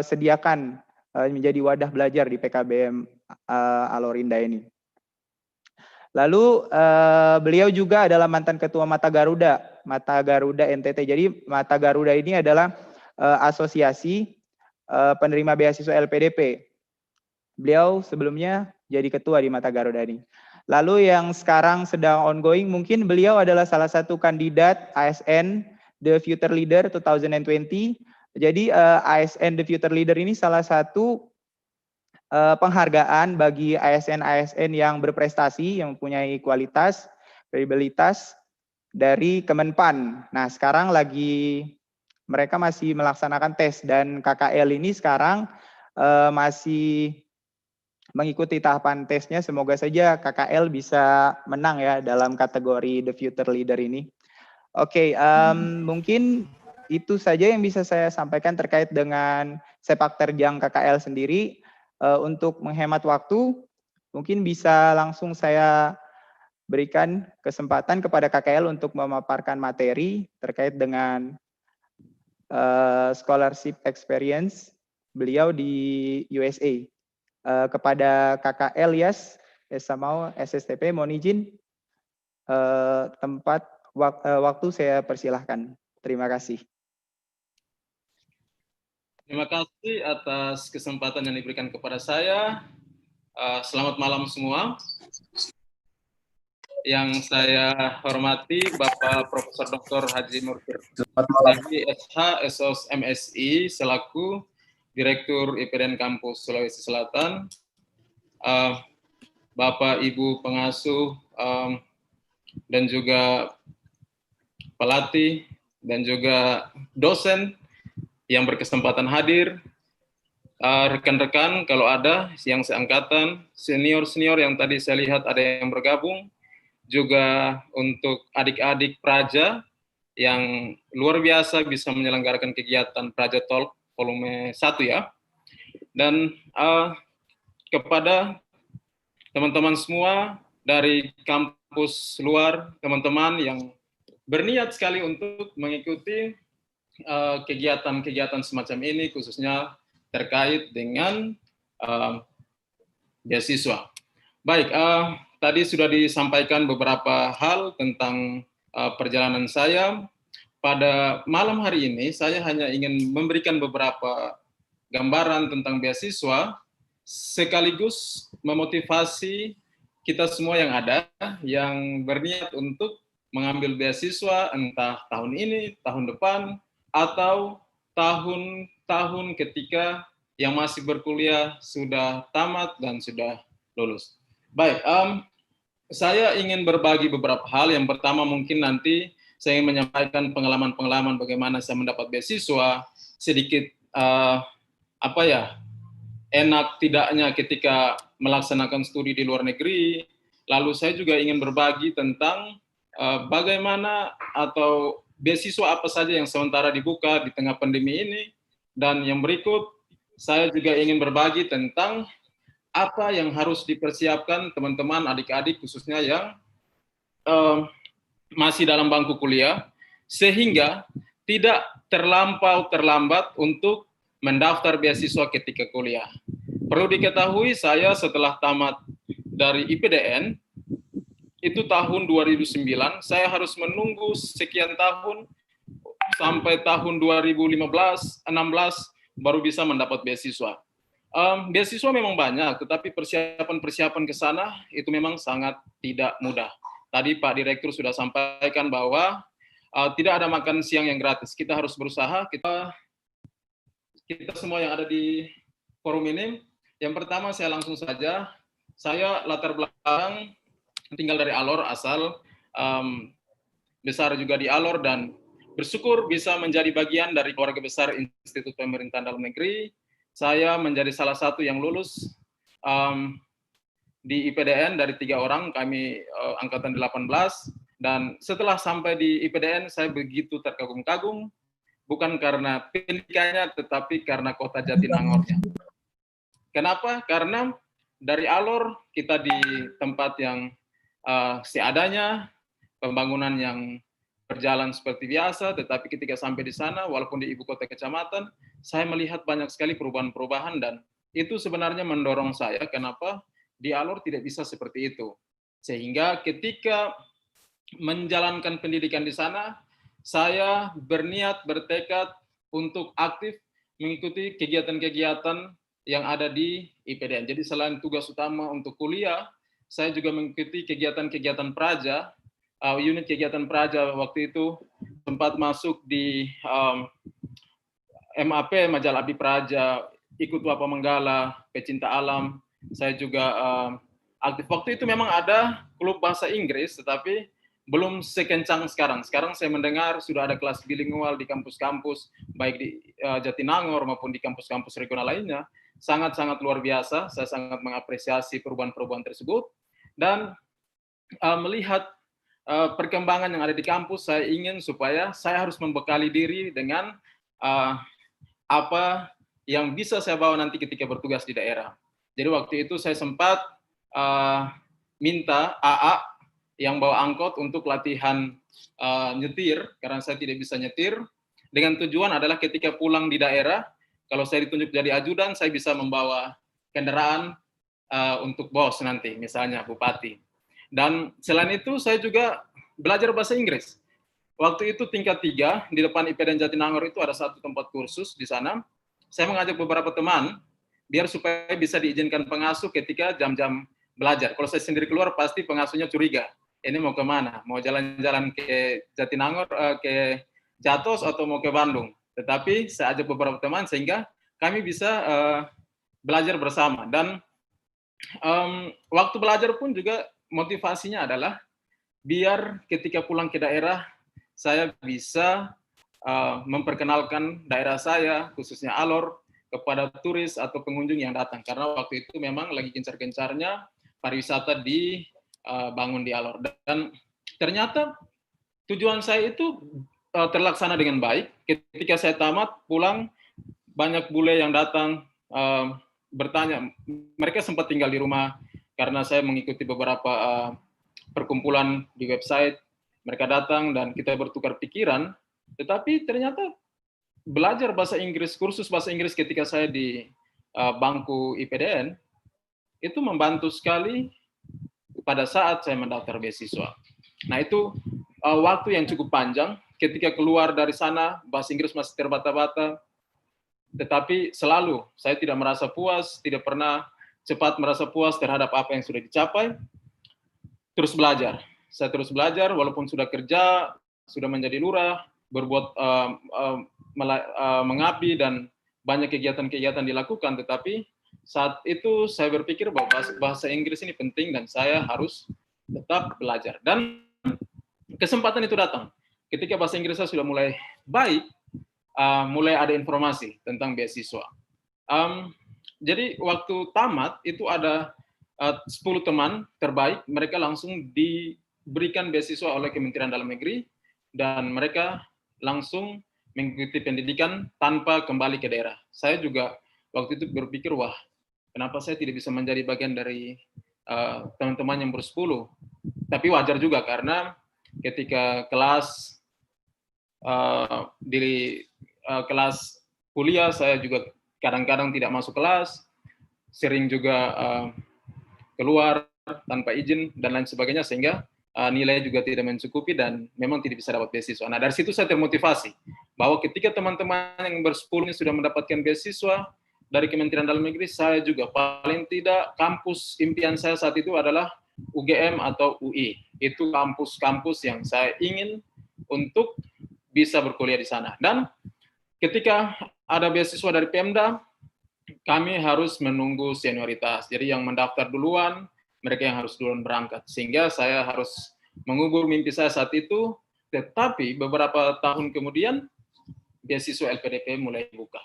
sediakan menjadi wadah belajar di PKBM Alorinda ini. Lalu beliau juga adalah mantan ketua Mata Garuda NTT. Jadi Mata Garuda ini adalah asosiasi penerima beasiswa LPDP. Beliau sebelumnya jadi ketua di Mata Garuda ini. Lalu yang sekarang sedang ongoing, mungkin beliau adalah salah satu kandidat ASN The Future Leader 2020. Jadi ASN The Future Leader ini salah satu penghargaan bagi ASN-ASN yang berprestasi, yang mempunyai kualitas, kredibilitas dari Kemenpan. Nah, sekarang mereka masih melaksanakan tes dan KKL ini sekarang masih mengikuti tahapan tesnya. Semoga saja KKL bisa menang ya dalam kategori The Future Leader ini. Oke, mungkin itu saja yang bisa saya sampaikan terkait dengan sepak terjang KKL sendiri. Untuk menghemat waktu, mungkin bisa langsung saya berikan kesempatan kepada KKL untuk memaparkan materi terkait dengan scholarship experience beliau di USA. Kepada Kakak Elias Asamau SSTP, mohon izin waktu saya persilahkan. Terima kasih. Terima kasih atas kesempatan yang diberikan kepada saya. Selamat malam semua. Yang saya hormati Bapak Profesor Dr. Haji Murtir SH, SOS MSI, selaku Direktur IPDN Kampus Sulawesi Selatan, Bapak Ibu pengasuh dan juga pelatih dan juga dosen yang berkesempatan hadir, rekan-rekan kalau ada yang seangkatan, senior-senior yang tadi saya lihat ada yang bergabung, juga untuk adik-adik Praja yang luar biasa bisa menyelenggarakan kegiatan Praja Talk volume 1 ya. Dan kepada teman-teman semua dari kampus luar, teman-teman yang berniat sekali untuk mengikuti kegiatan-kegiatan semacam ini, khususnya terkait dengan beasiswa. Baik, tadi sudah disampaikan beberapa hal tentang perjalanan saya. Pada malam hari ini, saya hanya ingin memberikan beberapa gambaran tentang beasiswa, sekaligus memotivasi kita semua yang ada, yang berniat untuk mengambil beasiswa entah tahun ini, tahun depan, atau tahun-tahun ketika yang masih berkuliah sudah tamat dan sudah lulus. Baik, saya ingin berbagi beberapa hal. Yang pertama mungkin nanti saya ingin menyampaikan pengalaman-pengalaman bagaimana saya mendapat beasiswa, sedikit enak tidaknya ketika melaksanakan studi di luar negeri. Lalu saya juga ingin berbagi tentang bagaimana atau beasiswa apa saja yang sementara dibuka di tengah pandemi ini. Dan yang berikut, saya juga ingin berbagi tentang apa yang harus dipersiapkan teman-teman, adik-adik khususnya yang masih dalam bangku kuliah, sehingga tidak terlampau terlambat untuk mendaftar beasiswa ketika kuliah. Perlu diketahui saya setelah tamat dari IPDN, itu tahun 2009, saya harus menunggu sekian tahun sampai tahun 2015-16 baru bisa mendapat beasiswa. Beasiswa memang banyak, tetapi persiapan ke sana itu memang sangat tidak mudah. Tadi Pak Direktur sudah sampaikan bahwa tidak ada makan siang yang gratis. Kita harus berusaha, kita semua yang ada di forum ini. Yang pertama saya langsung saja, saya latar belakang tinggal dari Alor, asal besar juga di Alor, dan bersyukur bisa menjadi bagian dari keluarga besar Institut Pemerintahan Dalam Negeri. Saya menjadi salah satu yang lulus di IPDN dari 3 orang, kami angkatan 18, dan setelah sampai di IPDN saya begitu terkagum-kagum, bukan karena pendidikannya, tetapi karena kota Jatinangornya. Kenapa? Karena dari Alor kita di tempat yang seadanya, pembangunan yang berjalan seperti biasa, tetapi ketika sampai di sana, walaupun di ibu kota kecamatan, saya melihat banyak sekali perubahan-perubahan, dan itu sebenarnya mendorong saya kenapa di Alor tidak bisa seperti itu. Sehingga ketika menjalankan pendidikan di sana, saya berniat, bertekad untuk aktif mengikuti kegiatan-kegiatan yang ada di IPDN. Jadi selain tugas utama untuk kuliah, saya juga mengikuti kegiatan-kegiatan Praja, unit kegiatan Praja waktu itu sempat masuk di MAP, Majalah Abdi Praja, ikut Wapa Menggala, Pecinta Alam. Saya juga aktif. Waktu itu memang ada klub bahasa Inggris, tetapi belum sekencang sekarang. Sekarang saya mendengar sudah ada kelas bilingual di kampus-kampus, baik di Jatinangor maupun di kampus-kampus regional lainnya. Sangat-sangat luar biasa. Saya sangat mengapresiasi perubahan-perubahan tersebut. Dan melihat perkembangan yang ada di kampus, saya ingin supaya saya harus membekali diri dengan apa yang bisa saya bawa nanti ketika bertugas di daerah. Jadi waktu itu saya sempat minta AA yang bawa angkot untuk latihan nyetir, karena saya tidak bisa nyetir, dengan tujuan adalah ketika pulang di daerah, kalau saya ditunjuk jadi ajudan, saya bisa membawa kendaraan untuk bos nanti, misalnya bupati. Dan selain itu, saya juga belajar bahasa Inggris. Waktu itu tingkat 3, di depan IPDN Jatinangor itu ada satu tempat kursus di sana. Saya mengajak beberapa teman, biar supaya bisa diizinkan pengasuh ketika jam-jam belajar. Kalau saya sendiri keluar, pasti pengasuhnya curiga. Ini mau kemana? Mau jalan-jalan ke Jatinangor, ke Jatos, atau mau ke Bandung? Tetapi saya ajak beberapa teman, sehingga kami bisa belajar bersama. Dan waktu belajar pun juga motivasinya adalah biar ketika pulang ke daerah, saya bisa memperkenalkan daerah saya, khususnya Alor, kepada turis atau pengunjung yang datang, karena waktu itu memang lagi gencar-gencarnya pariwisata dibangun di Alor. Dan ternyata tujuan saya itu terlaksana dengan baik. Ketika saya tamat pulang, banyak bule yang datang bertanya. Mereka sempat tinggal di rumah karena saya mengikuti beberapa perkumpulan di website. Mereka datang dan kita bertukar pikiran. Tetapi ternyata belajar bahasa Inggris, kursus bahasa Inggris ketika saya di bangku IPDN itu membantu sekali pada saat saya mendaftar beasiswa. Nah, itu waktu yang cukup panjang. Ketika keluar dari sana, bahasa Inggris masih terbata-bata, tetapi selalu saya tidak merasa puas, tidak pernah cepat merasa puas terhadap apa yang sudah dicapai. Terus belajar. Saya terus belajar, walaupun sudah kerja, sudah menjadi lurah, berbuat mengabdi dan banyak kegiatan-kegiatan dilakukan, tetapi saat itu saya berpikir bahwa bahasa Inggris ini penting dan saya harus tetap belajar. Dan kesempatan itu datang. Ketika bahasa Inggris saya sudah mulai baik, mulai ada informasi tentang beasiswa. Jadi waktu tamat itu ada 10 teman terbaik, mereka langsung diberikan beasiswa oleh Kementerian Dalam Negeri dan mereka langsung mengikuti pendidikan tanpa kembali ke daerah. Saya juga waktu itu berpikir, wah, kenapa saya tidak bisa menjadi bagian dari teman-teman yang bersepuluh? Tapi wajar juga karena ketika kelas kelas kuliah saya juga kadang-kadang tidak masuk kelas, sering juga keluar tanpa izin dan lain sebagainya, sehingga nilai juga tidak mencukupi dan memang tidak bisa dapat beasiswa. Nah, dari situ saya termotivasi bahwa ketika teman-teman yang bersepuluh ini sudah mendapatkan beasiswa dari Kementerian Dalam Negeri, saya juga paling tidak kampus impian saya saat itu adalah UGM atau UI. Itu kampus-kampus yang saya ingin untuk bisa berkuliah di sana. Dan ketika ada beasiswa dari Pemda, kami harus menunggu senioritas. Jadi yang mendaftar duluan, mereka yang harus duluan berangkat. Sehingga saya harus mengubur mimpi saya saat itu, tetapi beberapa tahun kemudian, beasiswa LPDP mulai buka.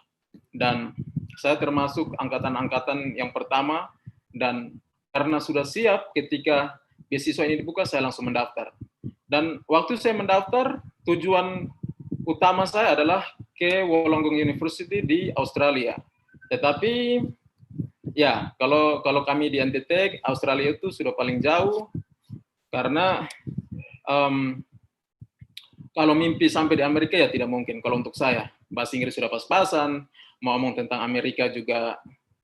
Dan saya termasuk angkatan-angkatan yang pertama, dan karena sudah siap ketika beasiswa ini dibuka, saya langsung mendaftar. Dan waktu saya mendaftar, tujuan utama saya adalah ke Wollongong University di Australia. Tetapi ya, kalau kami di NTT, Australia itu sudah paling jauh, karena kalau mimpi sampai di Amerika ya tidak mungkin. Kalau untuk saya, bahasa Inggris sudah pas-pasan, mau ngomong tentang Amerika juga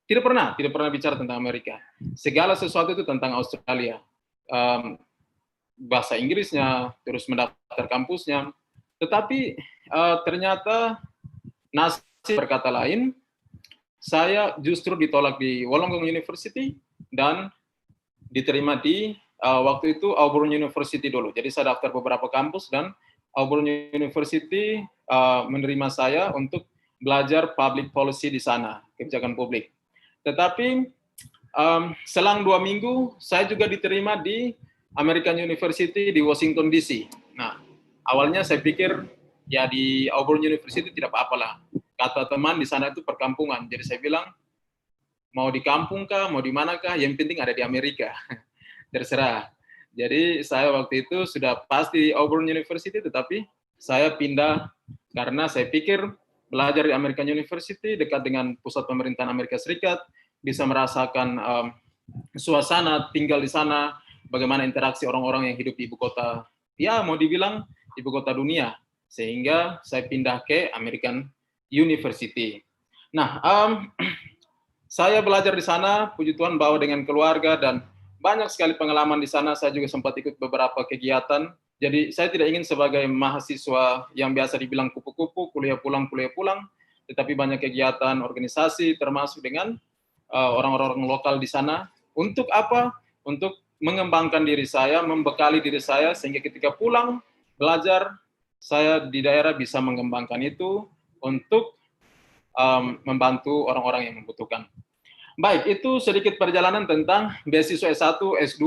tidak pernah bicara tentang Amerika. Segala sesuatu itu tentang Australia. Bahasa Inggrisnya, terus mendaftar kampusnya. Tetapi ternyata nasib berkata lain, saya justru ditolak di Wollongong University dan diterima di waktu itu Auburn University dulu. Jadi saya daftar beberapa kampus dan Auburn University menerima saya untuk belajar public policy di sana, kebijakan publik. Tetapi selang 2 minggu saya juga diterima di American University di Washington DC. Nah, awalnya saya pikir ya di Auburn University tidak apa-apalah. Kata teman di sana itu perkampungan. Jadi saya bilang mau di kampung kah, mau di manakah, yang penting ada di Amerika. Terserah. Jadi saya waktu itu sudah pasti Auburn University, tetapi saya pindah karena saya pikir belajar di American University dekat dengan pusat pemerintahan Amerika Serikat, bisa merasakan suasana tinggal di sana, bagaimana interaksi orang-orang yang hidup di ibu kota, ya mau dibilang ibu kota dunia, sehingga saya pindah ke American University. Nah, saya belajar di sana, puji Tuhan bawa dengan keluarga dan banyak sekali pengalaman di sana. Saya juga sempat ikut beberapa kegiatan. Jadi saya tidak ingin sebagai mahasiswa yang biasa dibilang kupu-kupu, kuliah pulang, tetapi banyak kegiatan organisasi termasuk dengan orang-orang lokal di sana. Untuk apa? Untuk mengembangkan diri saya, membekali diri saya, sehingga ketika pulang belajar, saya di daerah bisa mengembangkan itu untuk membantu orang-orang yang membutuhkan. Baik, itu sedikit perjalanan tentang beasiswa S1, S2.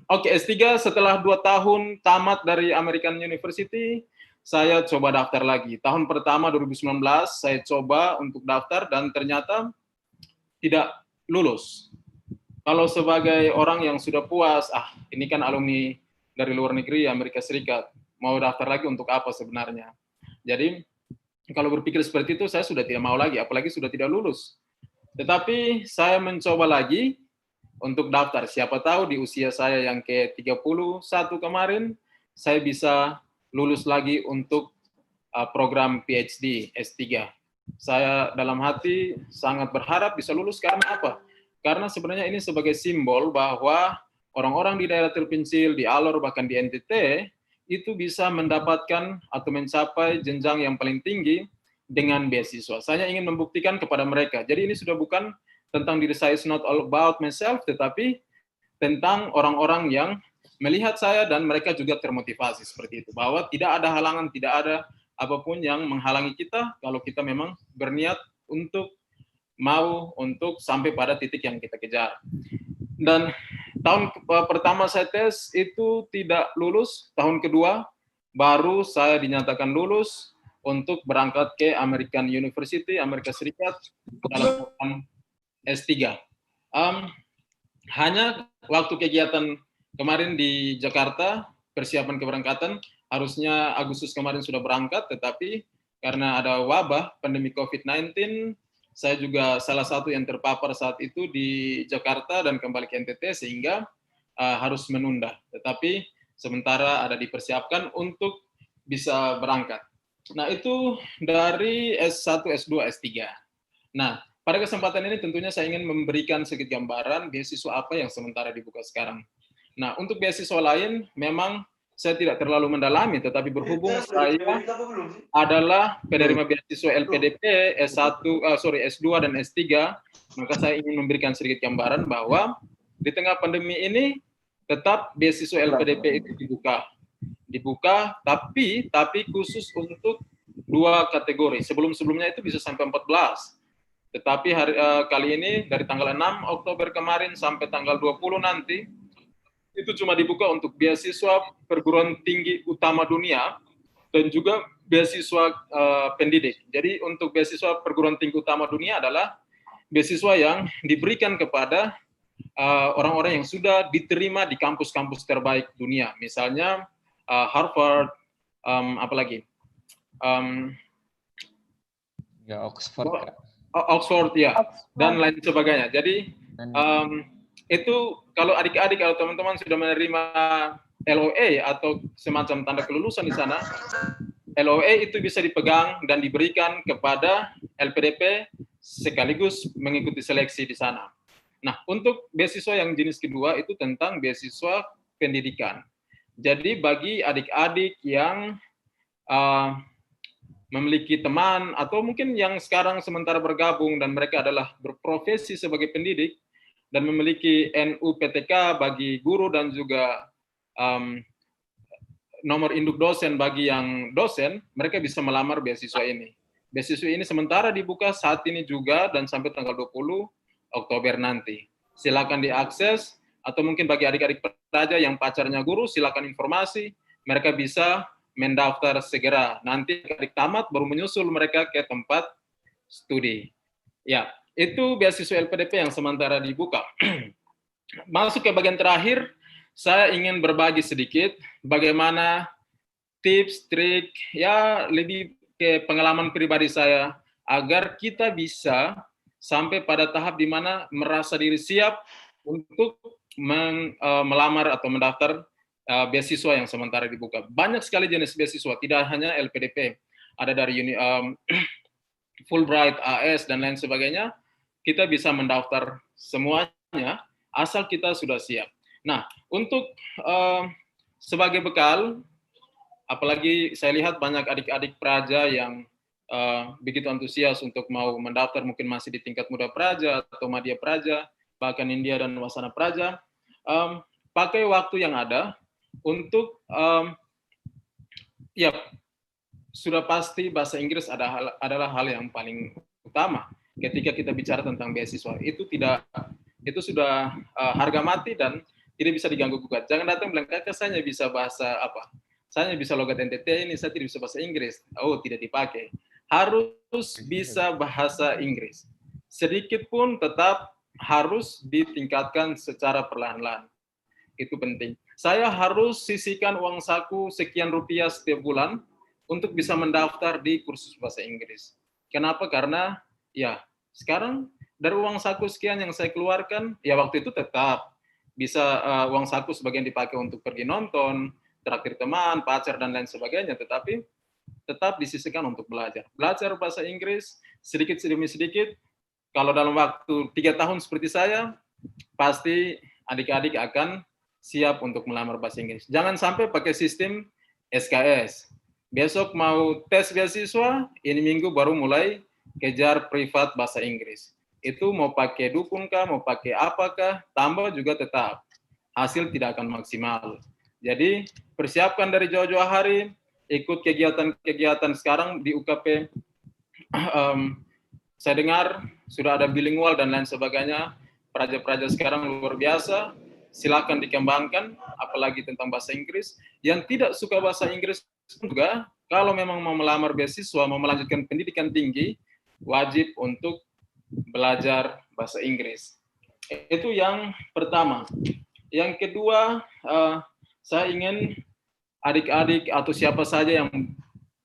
Oke, S3 setelah 2 tahun tamat dari American University, saya coba daftar lagi. Tahun pertama 2019 saya coba untuk daftar dan ternyata tidak lulus. Kalau sebagai orang yang sudah puas, ini kan alumni dari luar negeri, Amerika Serikat, mau daftar lagi untuk apa sebenarnya? Jadi kalau berpikir seperti itu, saya sudah tidak mau lagi, apalagi sudah tidak lulus. Tetapi saya mencoba lagi untuk daftar. Siapa tahu di usia saya yang ke-31 kemarin, saya bisa lulus lagi untuk program PhD S3. Saya dalam hati sangat berharap bisa lulus karena apa? Karena sebenarnya ini sebagai simbol bahwa orang-orang di daerah terpencil, di Alor, bahkan di NTT, itu bisa mendapatkan atau mencapai jenjang yang paling tinggi dengan beasiswa. Saya ingin membuktikan kepada mereka. Jadi ini sudah bukan tentang diri saya, it's not all about myself, tetapi tentang orang-orang yang melihat saya dan mereka juga termotivasi seperti itu. Bahwa tidak ada halangan, tidak ada apapun yang menghalangi kita kalau kita memang berniat untuk mau untuk sampai pada titik yang kita kejar. Dan tahun pertama saya tes itu tidak lulus, tahun kedua baru saya dinyatakan lulus untuk berangkat ke American University, Amerika Serikat, dalam program S3. Hanya waktu kegiatan kemarin di Jakarta, persiapan keberangkatan, harusnya Agustus kemarin sudah berangkat, tetapi karena ada wabah pandemi COVID-19, saya juga salah satu yang terpapar saat itu di Jakarta dan kembali ke NTT sehingga harus menunda. Tetapi sementara ada dipersiapkan untuk bisa berangkat. Nah, itu dari S1, S2, S3. Nah, pada kesempatan ini tentunya saya ingin memberikan sedikit gambaran beasiswa apa yang sementara dibuka sekarang. Nah, untuk beasiswa lain memang saya tidak terlalu mendalami, tetapi berhubung saya adalah penerima beasiswa LPDP S2 dan S3, maka saya ingin memberikan sedikit gambaran bahwa di tengah pandemi ini tetap beasiswa LPDP itu dibuka, tapi khusus untuk 2 kategori. Sebelumnya itu bisa sampai 14. Tetapi kali ini dari tanggal 6 Oktober kemarin sampai tanggal 20 nanti itu cuma dibuka untuk beasiswa perguruan tinggi utama dunia dan juga beasiswa pendidik. Jadi untuk beasiswa perguruan tinggi utama dunia adalah beasiswa yang diberikan kepada orang-orang yang sudah diterima di kampus-kampus terbaik dunia. Misalnya Harvard, apalagi? Oxford ya, dan lain sebagainya. Jadi itu kalau adik-adik atau teman-teman sudah menerima LOA atau semacam tanda kelulusan di sana, LOA itu bisa dipegang dan diberikan kepada LPDP sekaligus mengikuti seleksi di sana. Nah, untuk beasiswa yang jenis kedua itu tentang beasiswa pendidikan. Jadi bagi adik-adik yang memiliki teman atau mungkin yang sekarang sementara bergabung dan mereka adalah berprofesi sebagai pendidik dan memiliki NUPTK bagi guru dan juga nomor induk dosen bagi yang dosen, mereka bisa melamar beasiswa ini. Beasiswa ini sementara dibuka saat ini juga dan sampai tanggal 20 Oktober nanti. Silakan diakses, atau mungkin bagi adik-adik praja yang pacarnya guru, silakan informasi, mereka bisa mendaftar segera. Nanti adik tamat baru menyusul mereka ke tempat studi. Ya, itu beasiswa LPDP yang sementara dibuka. Masuk ke bagian terakhir, saya ingin berbagi sedikit bagaimana tips, trik, ya lebih ke pengalaman pribadi saya, agar kita bisa sampai pada tahap di mana merasa diri siap untuk melamar atau mendaftar beasiswa yang sementara dibuka. Banyak sekali jenis beasiswa, tidak hanya LPDP. Ada dari Fulbright, AS, dan lain sebagainya. Kita bisa mendaftar semuanya, asal kita sudah siap. Nah, untuk sebagai bekal, apalagi saya lihat banyak adik-adik praja yang begitu antusias untuk mau mendaftar, mungkin masih di tingkat muda praja atau madya praja, bahkan India dan Wasana praja, pakai waktu yang ada untuk, ya sudah pasti bahasa Inggris adalah hal yang paling utama ketika kita bicara tentang beasiswa. Itu sudah harga mati dan tidak bisa diganggu gugat. Jangan datang bilang, kakak saya bisa bahasa Saya bisa logat NTT ini, saya tidak bisa bahasa Inggris. Oh, tidak dipakai. Harus bisa bahasa Inggris. Sedikit pun tetap harus ditingkatkan secara perlahan-lahan. Itu penting. Saya harus sisihkan uang saku sekian rupiah setiap bulan untuk bisa mendaftar di kursus bahasa Inggris. Kenapa? Karena ya sekarang dari uang saku sekian yang saya keluarkan, ya waktu itu tetap bisa uang saku sebagian dipakai untuk pergi nonton, traktir teman, pacar, dan lain sebagainya, tetapi tetap disisihkan untuk belajar. Belajar bahasa Inggris sedikit demi sedikit. Kalau dalam waktu 3 tahun seperti saya, pasti adik-adik akan siap untuk melamar bahasa Inggris. Jangan sampai pakai sistem SKS. Besok mau tes beasiswa, ini minggu baru mulai kejar privat bahasa Inggris. Itu mau pakai dukun kah, mau pakai apakah, tambah juga tetap. Hasil tidak akan maksimal. Jadi, persiapkan dari jauh-jauh hari, ikut kegiatan-kegiatan sekarang di UKP. Saya dengar sudah ada bilingual dan lain sebagainya. Praja-praja sekarang luar biasa. Silakan dikembangkan, apalagi tentang bahasa Inggris. Yang tidak suka bahasa Inggris juga, kalau memang mau melamar beasiswa, mau melanjutkan pendidikan tinggi, wajib untuk belajar bahasa Inggris. Itu yang pertama. Yang kedua, saya ingin adik-adik atau siapa saja yang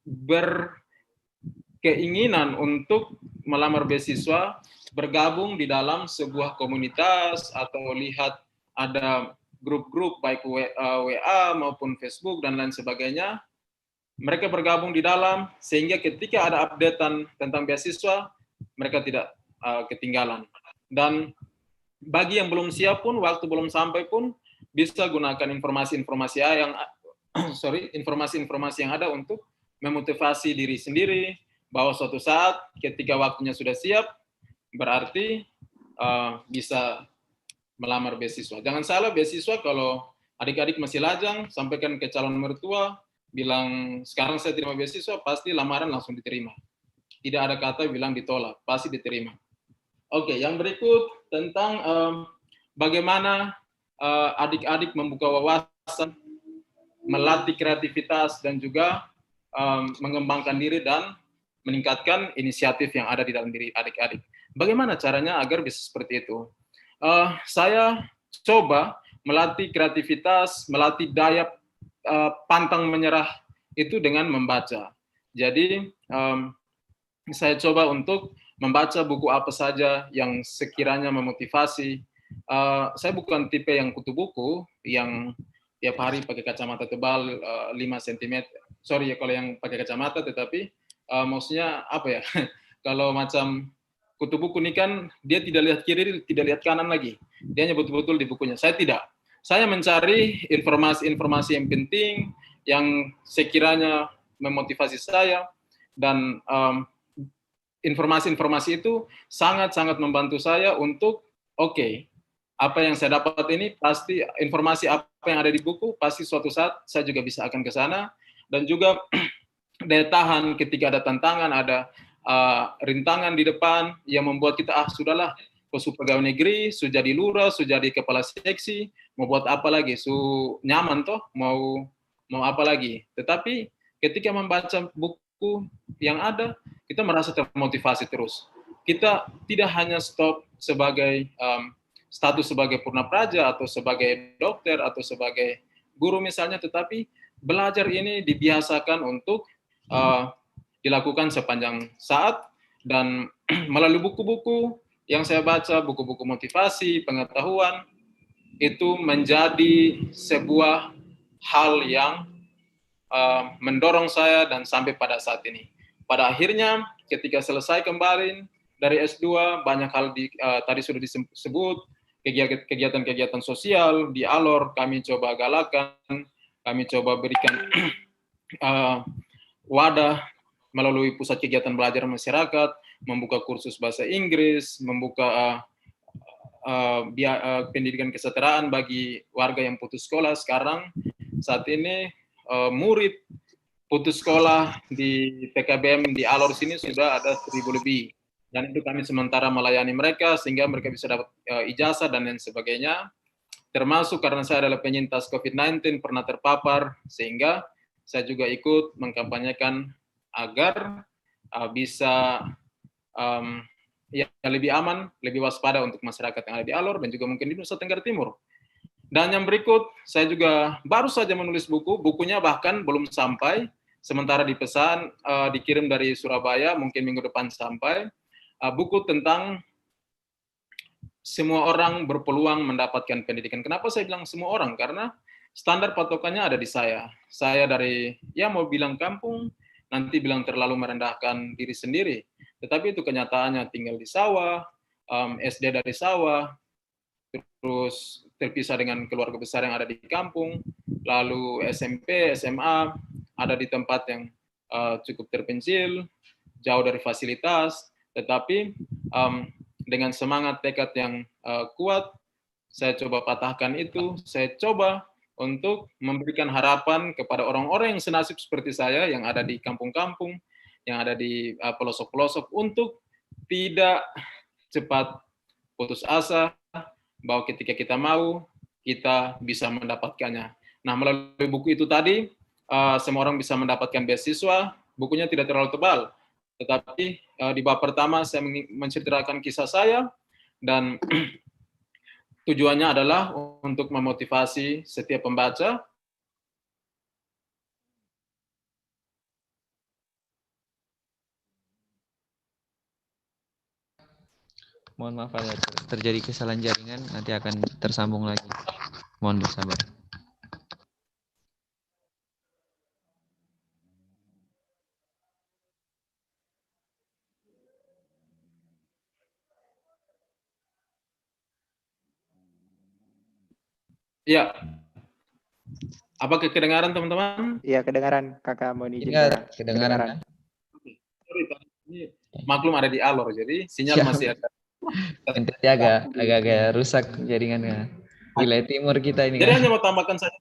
berkeinginan untuk melamar beasiswa, bergabung di dalam sebuah komunitas atau lihat ada grup-grup baik WA maupun Facebook dan lain sebagainya. Mereka bergabung di dalam sehingga ketika ada updatean tentang beasiswa, mereka tidak ketinggalan. Dan bagi yang belum siap pun, waktu belum sampai pun, bisa gunakan informasi-informasi yang ada untuk memotivasi diri sendiri bahwa suatu saat ketika waktunya sudah siap, berarti bisa melamar beasiswa. Jangan salah, beasiswa kalau adik-adik masih lajang, sampaikan ke calon mertua, bilang sekarang saya terima beasiswa, pasti lamaran langsung diterima. Tidak ada kata bilang ditolak, pasti diterima. Oke, yang berikut tentang bagaimana adik-adik membuka wawasan, melatih kreativitas, dan juga mengembangkan diri dan meningkatkan inisiatif yang ada di dalam diri adik-adik. Bagaimana caranya agar bisa seperti itu? Saya coba melatih kreativitas, melatih daya pantang menyerah itu dengan membaca. Jadi, saya coba untuk membaca buku apa saja yang sekiranya memotivasi. Saya bukan tipe yang kutu buku, yang tiap hari pakai kacamata tebal 5 cm. Sorry ya kalau yang pakai kacamata, tetapi maksudnya apa ya? Kalau macam kutu buku ini kan dia tidak lihat kiri, tidak lihat kanan lagi. Dia hanya betul-betul di bukunya. Saya tidak. Saya mencari informasi-informasi yang penting, yang sekiranya memotivasi saya, dan informasi-informasi itu sangat-sangat membantu saya untuk, oke, apa yang saya dapat ini pasti, informasi apa yang ada di buku, pasti suatu saat saya juga bisa akan ke sana, dan juga daya tahan ketika ada tantangan, ada rintangan di depan yang membuat kita sudahlah, su pegawai negeri, su jadi lurah, su jadi kepala seksi, mau buat apa lagi, su nyaman toh, mau apa lagi. Tetapi ketika membaca buku yang ada, kita merasa termotivasi terus. Kita tidak hanya stop sebagai status sebagai purnapraja atau sebagai dokter atau sebagai guru misalnya, tetapi belajar ini dibiasakan untuk dilakukan sepanjang saat, dan melalui buku-buku yang saya baca, buku-buku motivasi, pengetahuan, itu menjadi sebuah hal yang mendorong saya dan sampai pada saat ini. Pada akhirnya, ketika selesai kembali dari S2, banyak hal tadi sudah disebut, kegiatan-kegiatan sosial di Alor, kami coba galakan, kami coba berikan wadah melalui pusat kegiatan belajar masyarakat, membuka kursus bahasa Inggris, membuka pendidikan kesetaraan bagi warga yang putus sekolah. Sekarang, saat ini, murid putus sekolah di PKBM di Alor sini sudah ada 1.000 lebih. Dan itu kami sementara melayani mereka, sehingga mereka bisa dapat ijazah dan lain sebagainya. Termasuk karena saya adalah penyintas COVID-19, pernah terpapar, sehingga saya juga ikut mengkampanyekan agar bisa ya lebih aman, lebih waspada untuk masyarakat yang ada di Alor dan juga mungkin di Nusa Tenggara Timur. Dan yang berikut, saya juga baru saja menulis buku, bukunya bahkan belum sampai, sementara dipesan, dikirim dari Surabaya, mungkin minggu depan sampai, buku tentang semua orang berpeluang mendapatkan pendidikan. Kenapa saya bilang semua orang? Karena standar patokannya ada di saya. Saya dari, ya mau bilang kampung, nanti bilang terlalu merendahkan diri sendiri. Tetapi itu kenyataannya tinggal di sawah, SD dari sawah, terus terpisah dengan keluarga besar yang ada di kampung, lalu SMP, SMA, ada di tempat yang cukup terpencil, jauh dari fasilitas, tetapi dengan semangat tekad yang kuat, saya coba patahkan itu, saya coba untuk memberikan harapan kepada orang-orang yang senasib seperti saya, yang ada di kampung-kampung, yang ada di pelosok-pelosok, untuk tidak cepat putus asa, bahwa ketika kita mau, kita bisa mendapatkannya. Nah, melalui buku itu tadi, semua orang bisa mendapatkan beasiswa. Bukunya tidak terlalu tebal, tetapi di bab pertama saya menceritakan kisah saya, dan tujuannya adalah untuk memotivasi setiap pembaca. Mohon maaf ada terjadi kesalahan jaringan, nanti akan tersambung lagi. Mohon bersabar. Ya. Apakah kedengaran teman-teman? Iya, kedengaran Kakak, mohon izin. Kedengaran. Maklum ada di Alor, jadi sinyal masih ada. NTT agak rusak jaringannya. Wilayah timur kita ini. Jadi hanya mau tambahkan saja.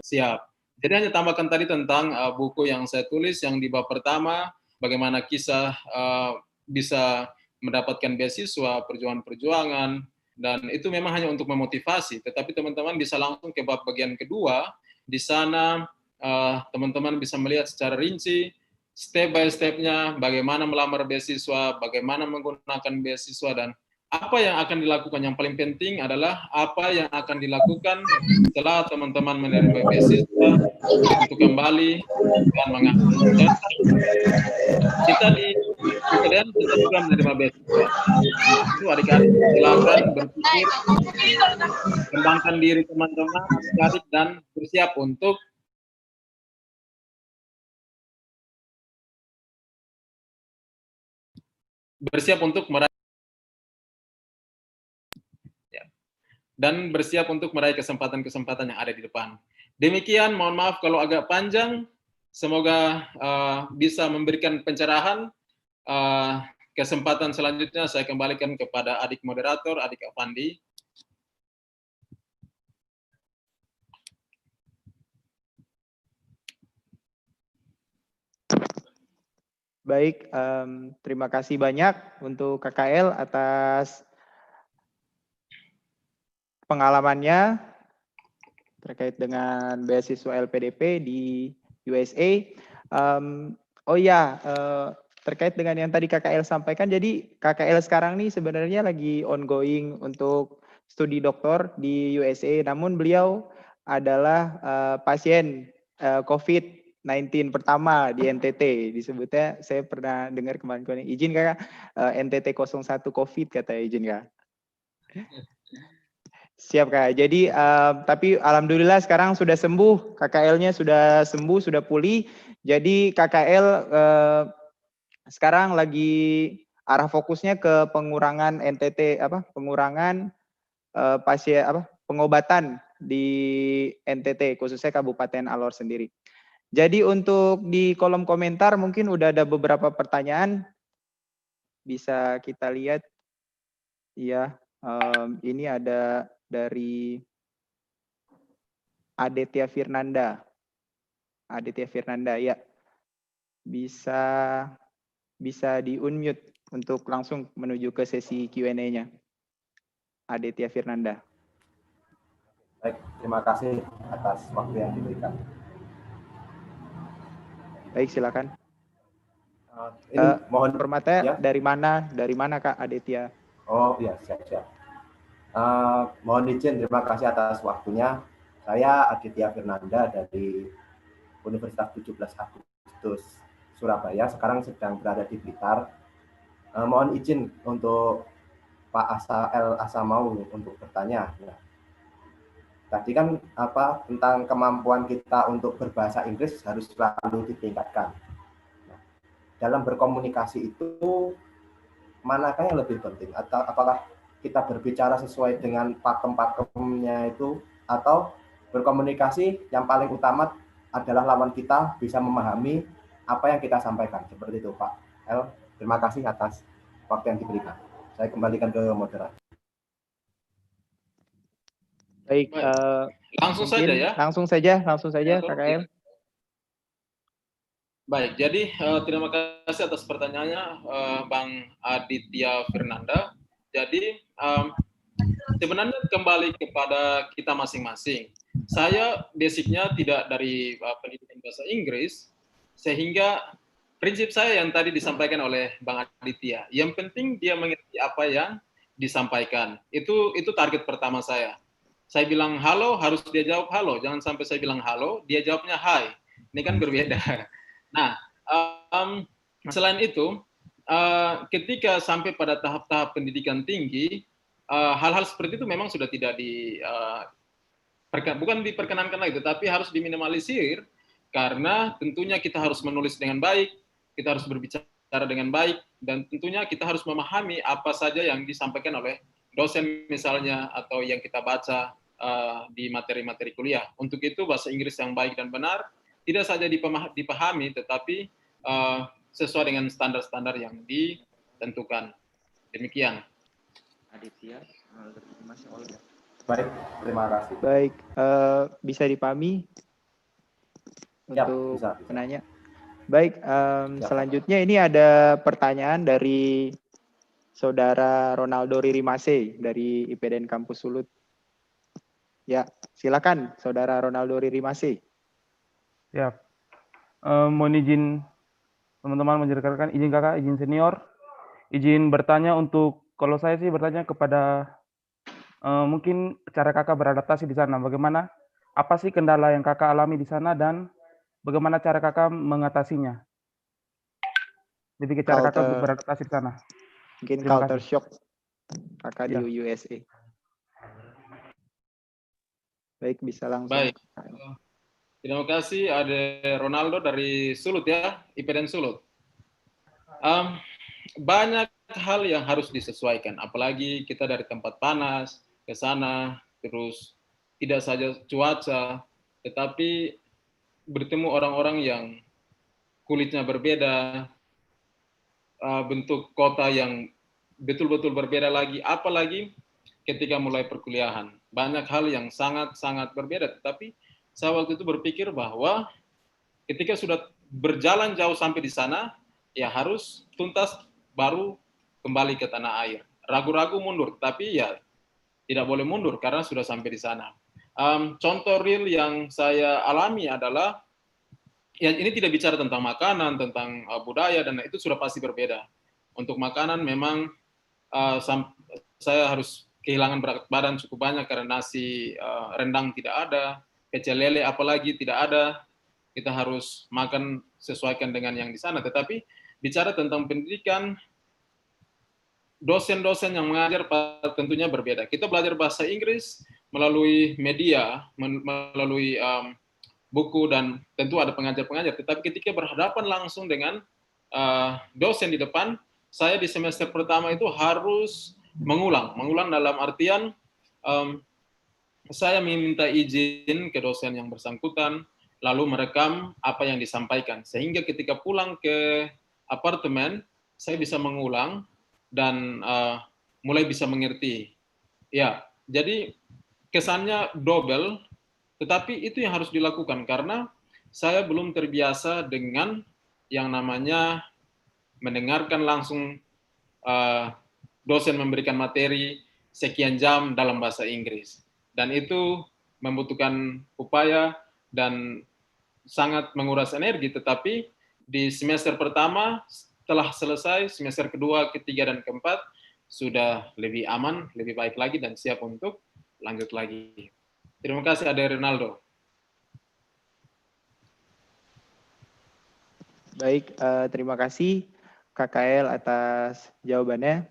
Siap. Jadi hanya tambahkan tadi tentang buku yang saya tulis yang di bab pertama, bagaimana kisah bisa mendapatkan beasiswa, perjuangan-perjuangan, dan itu memang hanya untuk memotivasi. Tetapi teman-teman bisa langsung ke bab bagian kedua. Di sana teman-teman bisa melihat secara rinci step by step-nya, bagaimana melamar beasiswa, bagaimana menggunakan beasiswa, dan apa yang akan dilakukan. Yang paling penting adalah apa yang akan dilakukan setelah teman-teman menerima beasiswa untuk kembali dan mengakui. Kita di PDN kita juga menerima beasiswa. Itu adik-adik silakan berpikir, kembangkan diri teman-teman, adik-adik, dan bersiap untuk meraih dan bersiap untuk meraih kesempatan-kesempatan yang ada di depan. Demikian, mohon maaf kalau agak panjang. Semoga bisa memberikan pencerahan. Kesempatan selanjutnya saya kembalikan kepada adik moderator, adik Avandi. Baik, terima kasih banyak untuk KKL atas pengalamannya terkait dengan beasiswa LPDP di USA. Oh ya, terkait dengan yang tadi KKL sampaikan, jadi KKL sekarang nih sebenarnya lagi ongoing untuk studi doktor di USA, namun beliau adalah pasien COVID-19 pertama di NTT. Disebutnya, saya pernah dengar kemarin, izin Kakak, NTT 01 COVID katanya, izin Kak. Siap Kak, jadi tapi alhamdulillah sekarang sudah sembuh, KKL-nya sudah sembuh, sudah pulih. Jadi KKL sekarang lagi arah fokusnya ke pengurangan NTT, pengurangan pasien, pengobatan di NTT, khususnya Kabupaten Alor sendiri. Jadi untuk di kolom komentar mungkin udah ada beberapa pertanyaan, bisa kita lihat. Iya, ini ada dari Aditya Firnanda. Aditya Firnanda, ya. Bisa di-unmute untuk langsung menuju ke sesi Q&A-nya. Aditya Firnanda. Baik, terima kasih atas waktu yang diberikan. Baik, silakan. Mohon Permata ya. dari mana? Dari mana Kak Aditya? Oh iya, siap. Mohon izin, terima kasih atas waktunya. Saya Aditya Fernanda dari Universitas 17 Agustus Surabaya, sekarang sedang berada di Blitar. Mohon izin untuk Pak Asamau untuk bertanya. Ya. Tadi kan tentang kemampuan kita untuk berbahasa Inggris harus selalu ditingkatkan. Nah, dalam berkomunikasi itu manakah yang lebih penting? Atau apakah kita berbicara sesuai dengan pakem-pakemnya itu, atau berkomunikasi yang paling utama adalah lawan kita bisa memahami apa yang kita sampaikan? Seperti itu Pak El. Terima kasih atas waktu yang diberikan. Saya kembalikan ke moderator. Baik, langsung saja ya. Langsung saja KKL. Baik, jadi terima kasih atas pertanyaannya Bang Aditya Fernanda. Jadi sebenarnya kembali kepada kita masing-masing. Saya basicnya tidak dari pendidikan bahasa Inggris, sehingga prinsip saya yang tadi disampaikan oleh Bang Aditya. Yang penting dia mengerti apa yang disampaikan. Itu target pertama saya. Saya bilang halo, harus dia jawab halo. Jangan sampai saya bilang halo, dia jawabnya hai. Ini kan berbeda. Nah, selain itu, ketika sampai pada tahap-tahap pendidikan tinggi, hal-hal seperti itu memang sudah tidak bukan diperkenankan lagi, tapi harus diminimalisir, karena tentunya kita harus menulis dengan baik, kita harus berbicara dengan baik, dan tentunya kita harus memahami apa saja yang disampaikan oleh dosen misalnya, atau yang kita baca di materi-materi kuliah. Untuk itu bahasa Inggris yang baik dan benar tidak saja dipahami, tetapi sesuai dengan standar-standar yang ditentukan. Demikian. Aditya, Mas Olga. Baik, terima kasih. Baik, bisa dipahami untuk bisa. penanya. Baik, selanjutnya ini ada pertanyaan dari Saudara Ronaldo Riri Mase dari IPDN Kampus Sulut. Ya, silakan Saudara Ronaldo Riri Mase. Ya, mohon izin teman-teman menjelaskan, izin kakak, izin senior, izin bertanya untuk, kalau saya sih bertanya kepada mungkin cara kakak beradaptasi di sana, bagaimana, apa sih kendala yang kakak alami di sana, dan bagaimana cara kakak mengatasinya? Jadi cara kakak beradaptasi di sana. Mungkin culture shock kakak Ya. di USA. Baik, bisa langsung. Baik. Terima kasih, ada Ronaldo dari Sulut ya, IPDN Sulut. Banyak hal yang harus disesuaikan, apalagi kita dari tempat panas ke sana, terus tidak saja cuaca, tetapi bertemu orang-orang yang kulitnya berbeda, bentuk kota yang betul-betul berbeda lagi, apalagi ketika mulai perkuliahan. Banyak hal yang sangat-sangat berbeda, tetapi saya waktu itu berpikir bahwa ketika sudah berjalan jauh sampai di sana, ya harus tuntas baru kembali ke tanah air. Ragu-ragu mundur, tapi ya tidak boleh mundur karena sudah sampai di sana. Contoh real yang saya alami adalah, ya ini tidak bicara tentang makanan, tentang budaya, dan itu sudah pasti berbeda. Untuk makanan memang saya harus kehilangan berat badan cukup banyak karena nasi rendang tidak ada, pecel lele apalagi tidak ada. Kita harus makan sesuaikan dengan yang di sana. Tetapi bicara tentang pendidikan, dosen-dosen yang mengajar tentunya berbeda. Kita belajar bahasa Inggris melalui media, melalui buku, dan tentu ada pengajar-pengajar. Tetapi ketika berhadapan langsung dengan dosen di depan, saya di semester pertama itu harus mengulang dalam artian saya meminta izin ke dosen yang bersangkutan, lalu merekam apa yang disampaikan, sehingga ketika pulang ke apartemen saya bisa mengulang dan mulai bisa mengerti. Ya, jadi kesannya double, tetapi itu yang harus dilakukan karena saya belum terbiasa dengan yang namanya mendengarkan langsung dosen memberikan materi sekian jam dalam bahasa Inggris. Dan itu membutuhkan upaya dan sangat menguras energi, tetapi di semester pertama telah selesai, semester kedua, ketiga, dan keempat sudah lebih aman, lebih baik lagi, dan siap untuk lanjut lagi. Terima kasih, Ade Ronaldo. Baik, terima kasih KKL atas jawabannya.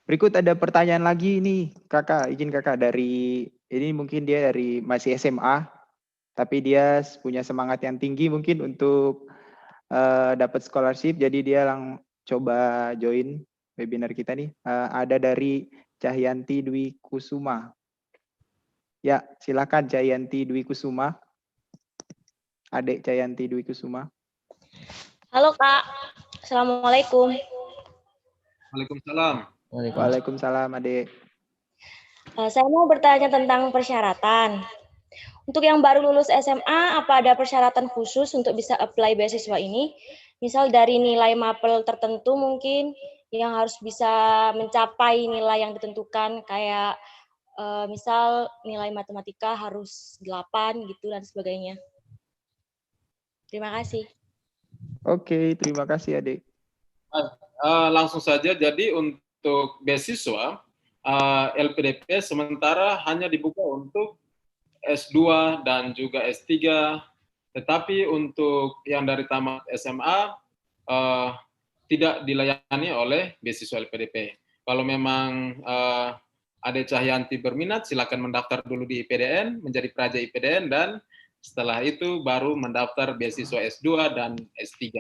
Berikut ada pertanyaan lagi nih, kakak, izin kakak, dari ini mungkin dia dari masih SMA, tapi dia punya semangat yang tinggi mungkin untuk dapat scholarship, jadi dia coba join webinar kita nih. Ada dari Cahyanti Dwi Kusuma. Ya, silakan Cahyanti Dwi Kusuma. Adik Cahyanti Dwi Kusuma. Halo Kak, Assalamualaikum. Waalaikumsalam. Waalaikumsalam, adik. Saya mau bertanya tentang persyaratan. Untuk yang baru lulus SMA, apa ada persyaratan khusus untuk bisa apply beasiswa ini? Misal dari nilai mapel tertentu mungkin yang harus bisa mencapai nilai yang ditentukan, kayak misal nilai matematika harus 8 gitu dan sebagainya. Terima kasih. Oke, terima kasih adik. Langsung saja, jadi untuk beasiswa, LPDP sementara hanya dibuka untuk S2 dan juga S3, tetapi untuk yang dari tamat SMA tidak dilayani oleh beasiswa LPDP. Kalau memang Ade Cahyanti berminat, silakan mendaftar dulu di IPDN, menjadi praja IPDN, dan setelah itu baru mendaftar beasiswa S2 dan S3.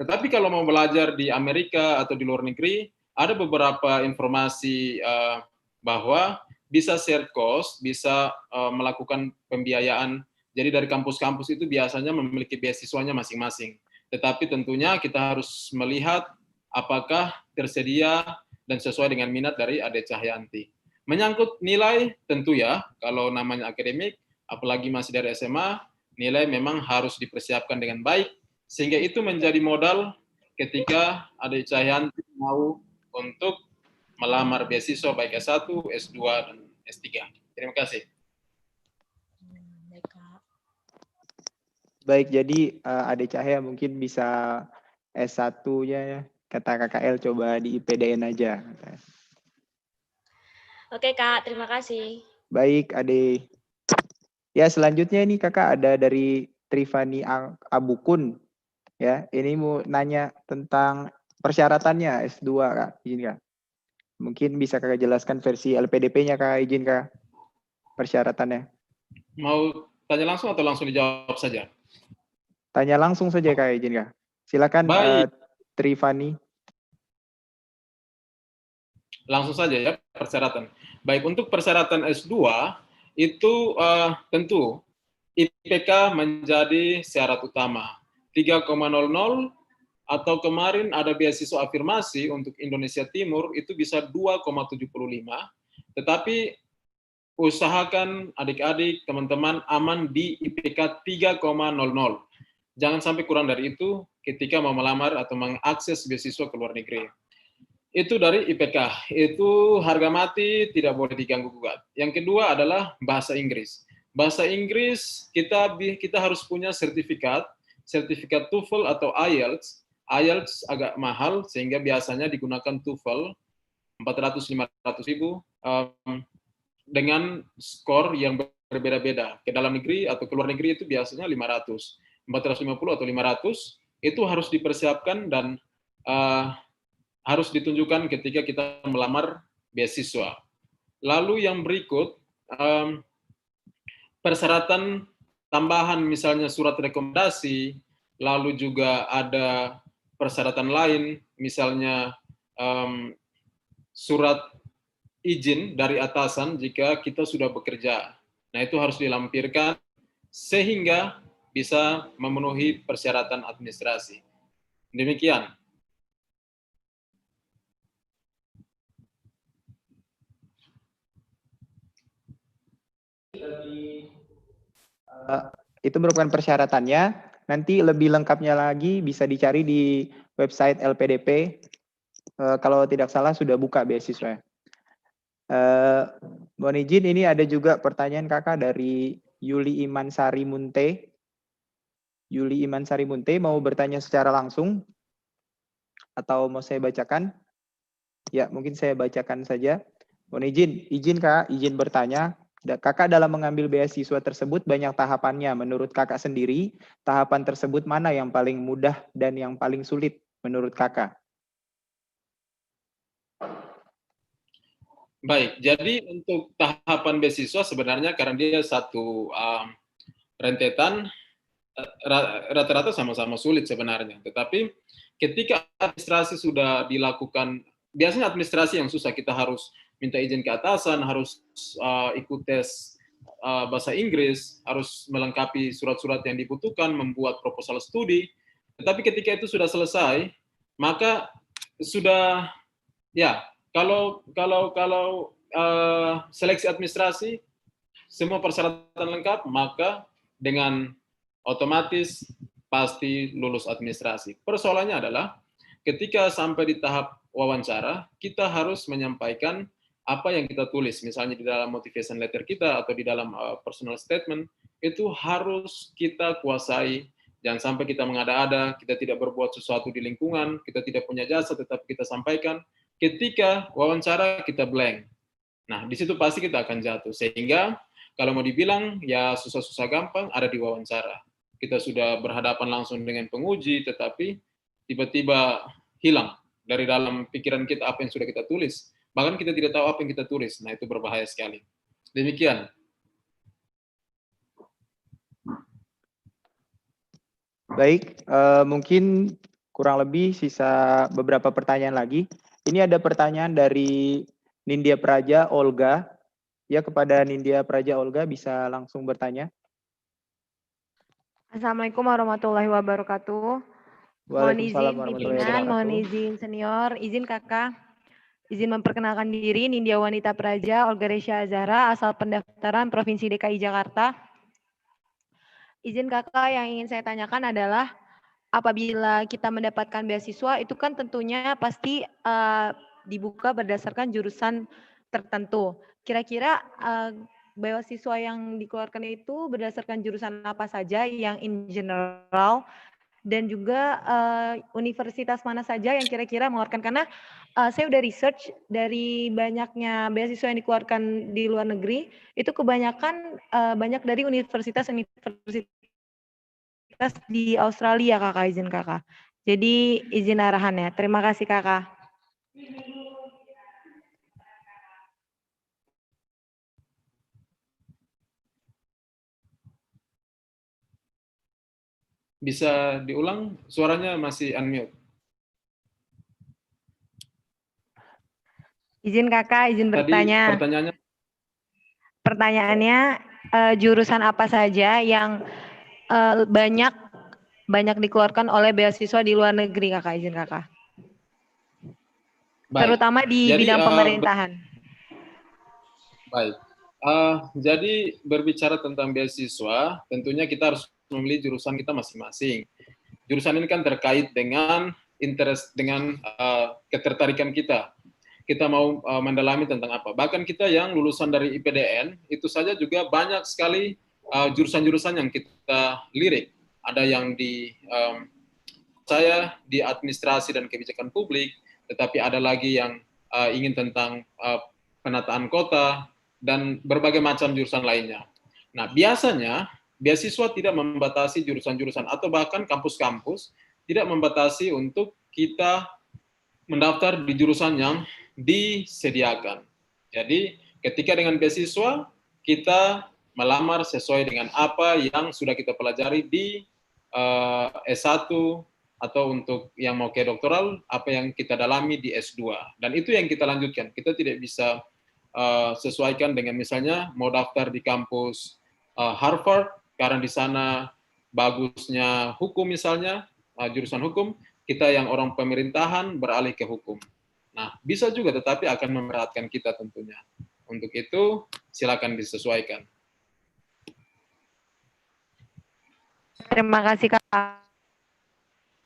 Tetapi kalau mau belajar di Amerika atau di luar negeri, ada beberapa informasi bahwa bisa share cost, bisa melakukan pembiayaan. Jadi dari kampus-kampus itu biasanya memiliki beasiswanya masing-masing. Tetapi tentunya kita harus melihat apakah tersedia dan sesuai dengan minat dari Ade Cahyanti. Menyangkut nilai, tentu ya, kalau namanya akademik, apalagi masih dari SMA, nilai memang harus dipersiapkan dengan baik, sehingga itu menjadi modal ketika Ade Cahyanti mau untuk melamar beasiswa baik S1, S2, dan S3. Terima kasih. Baik, jadi Ade Cahya mungkin bisa S1-nya ya, kata KKL coba di IPDN aja. Oke Kak, terima kasih. Baik, Ade. Ya, selanjutnya ini kakak ada dari Trivani Abukun. Ya, ini mau nanya tentang persyaratannya S2, Kak. Izin, Kak. Mungkin bisa kakak jelaskan versi LPDP-nya, Kak. Izin, Kak. Persyaratannya. Mau tanya langsung atau langsung dijawab saja? Tanya langsung saja, Kak. Izin, Kak. Silakan, Trivani. Langsung saja ya, persyaratan. Baik, untuk persyaratan S2, itu tentu IPK menjadi syarat utama. 3,00 atau kemarin ada beasiswa afirmasi untuk Indonesia Timur itu bisa 2,75, tetapi usahakan adik-adik, teman-teman aman di IPK 3,00. Jangan sampai kurang dari itu ketika mau melamar atau mengakses beasiswa ke luar negeri. Itu dari IPK, itu harga mati, tidak boleh diganggu-gugat. Yang kedua adalah bahasa Inggris. Bahasa Inggris kita harus punya sertifikat TOEFL atau IELTS. IELTS agak mahal sehingga biasanya digunakan TOEFL 400-500 ribu dengan skor yang berbeda-beda. Ke dalam negeri atau ke luar negeri itu biasanya 500, 450 atau 500 itu harus dipersiapkan dan harus ditunjukkan ketika kita melamar beasiswa. Lalu yang berikut, persyaratan tambahan misalnya surat rekomendasi, lalu juga ada persyaratan lain, misalnya surat izin dari atasan jika kita sudah bekerja. Nah, itu harus dilampirkan sehingga bisa memenuhi persyaratan administrasi. Demikian. Itu merupakan persyaratannya. Nanti lebih lengkapnya lagi bisa dicari di website LPDP. Kalau tidak salah sudah buka beasiswa. Mohon izin, ini ada juga pertanyaan kakak dari Yuli Imansari Munte. Yuli Iman Sarimunte mau bertanya secara langsung atau mau saya bacakan? Ya, mungkin saya bacakan saja. Mohon izin Kak, izin bertanya. Kakak dalam mengambil beasiswa tersebut banyak tahapannya. Menurut Kakak sendiri, tahapan tersebut mana yang paling mudah dan yang paling sulit menurut Kakak? Baik, jadi untuk tahapan beasiswa sebenarnya karena dia satu rentetan, rata-rata sama-sama sulit sebenarnya. Tetapi ketika administrasi sudah dilakukan, biasanya administrasi yang susah, kita harus minta izin ke atasan, harus ikut tes bahasa Inggris, harus melengkapi surat-surat yang dibutuhkan, membuat proposal studi. Tetapi ketika itu sudah selesai, maka sudah ya kalau seleksi administrasi semua persyaratan lengkap, maka dengan otomatis pasti lulus administrasi. Persoalannya adalah ketika sampai di tahap wawancara, kita harus menyampaikan apa yang kita tulis, misalnya di dalam motivation letter kita atau di dalam personal statement, itu harus kita kuasai. Jangan sampai kita mengada-ada, kita tidak berbuat sesuatu di lingkungan, kita tidak punya jasa, tetapi kita sampaikan. Ketika wawancara kita blank. Nah, di situ pasti kita akan jatuh. Sehingga kalau mau dibilang ya susah-susah gampang ada di wawancara. Kita sudah berhadapan langsung dengan penguji, tetapi tiba-tiba hilang dari dalam pikiran kita apa yang sudah kita tulis. Bahkan kita tidak tahu apa yang kita tulis. Nah, itu berbahaya sekali. Demikian. Baik, mungkin kurang lebih sisa beberapa pertanyaan lagi. Ini ada pertanyaan dari Nindya Praja Olga. Ya, kepada Nindya Praja Olga bisa langsung bertanya. Assalamualaikum warahmatullahi wabarakatuh. Mohon izin pimpinan, mohon izin senior, izin kakak. Izin memperkenalkan diri, Nindya Wanita Praja, Olga Resya Azhara, asal pendaftaran Provinsi DKI Jakarta. Izin kakak yang ingin saya tanyakan adalah, apabila kita mendapatkan beasiswa, itu kan tentunya pasti dibuka berdasarkan jurusan tertentu. Kira-kira beasiswa yang dikeluarkan itu berdasarkan jurusan apa saja yang in general, dan juga universitas mana saja yang kira-kira mengeluarkan, karena saya udah research dari banyaknya beasiswa yang dikeluarkan di luar negeri, itu kebanyakan banyak dari universitas-universitas di Australia, kakak, izin kakak. Jadi izin arahannya. Terima kasih kakak. Bisa diulang? Suaranya masih unmute. Izin kakak, izin bertanya. Pertanyaannya? Pertanyaannya, jurusan apa saja yang banyak dikeluarkan oleh beasiswa di luar negeri, kakak, izin kakak. Baik. Terutama di bidang pemerintahan. Baik. Jadi berbicara tentang beasiswa, tentunya kita harus memilih jurusan kita masing-masing. Jurusan ini kan terkait dengan interest, dengan ketertarikan kita. Kita mau mendalami tentang apa. Bahkan kita yang lulusan dari IPDN, itu saja juga banyak sekali jurusan-jurusan yang kita lirik. Ada yang di saya di administrasi dan kebijakan publik, tetapi ada lagi yang ingin tentang penataan kota dan berbagai macam jurusan lainnya. Nah, biasanya beasiswa tidak membatasi jurusan-jurusan atau bahkan kampus-kampus tidak membatasi untuk kita mendaftar di jurusan yang disediakan. Jadi, ketika dengan beasiswa kita melamar sesuai dengan apa yang sudah kita pelajari di S1 atau untuk yang mau ke doktoral, apa yang kita dalami di S2. Dan itu yang kita lanjutkan. Kita tidak bisa sesuaikan dengan misalnya mau daftar di kampus Harvard, karena di sana bagusnya hukum misalnya, jurusan hukum, kita yang orang pemerintahan beralih ke hukum. Nah, bisa juga, tetapi akan memberatkan kita tentunya. Untuk itu, silakan disesuaikan. Terima kasih, Kak.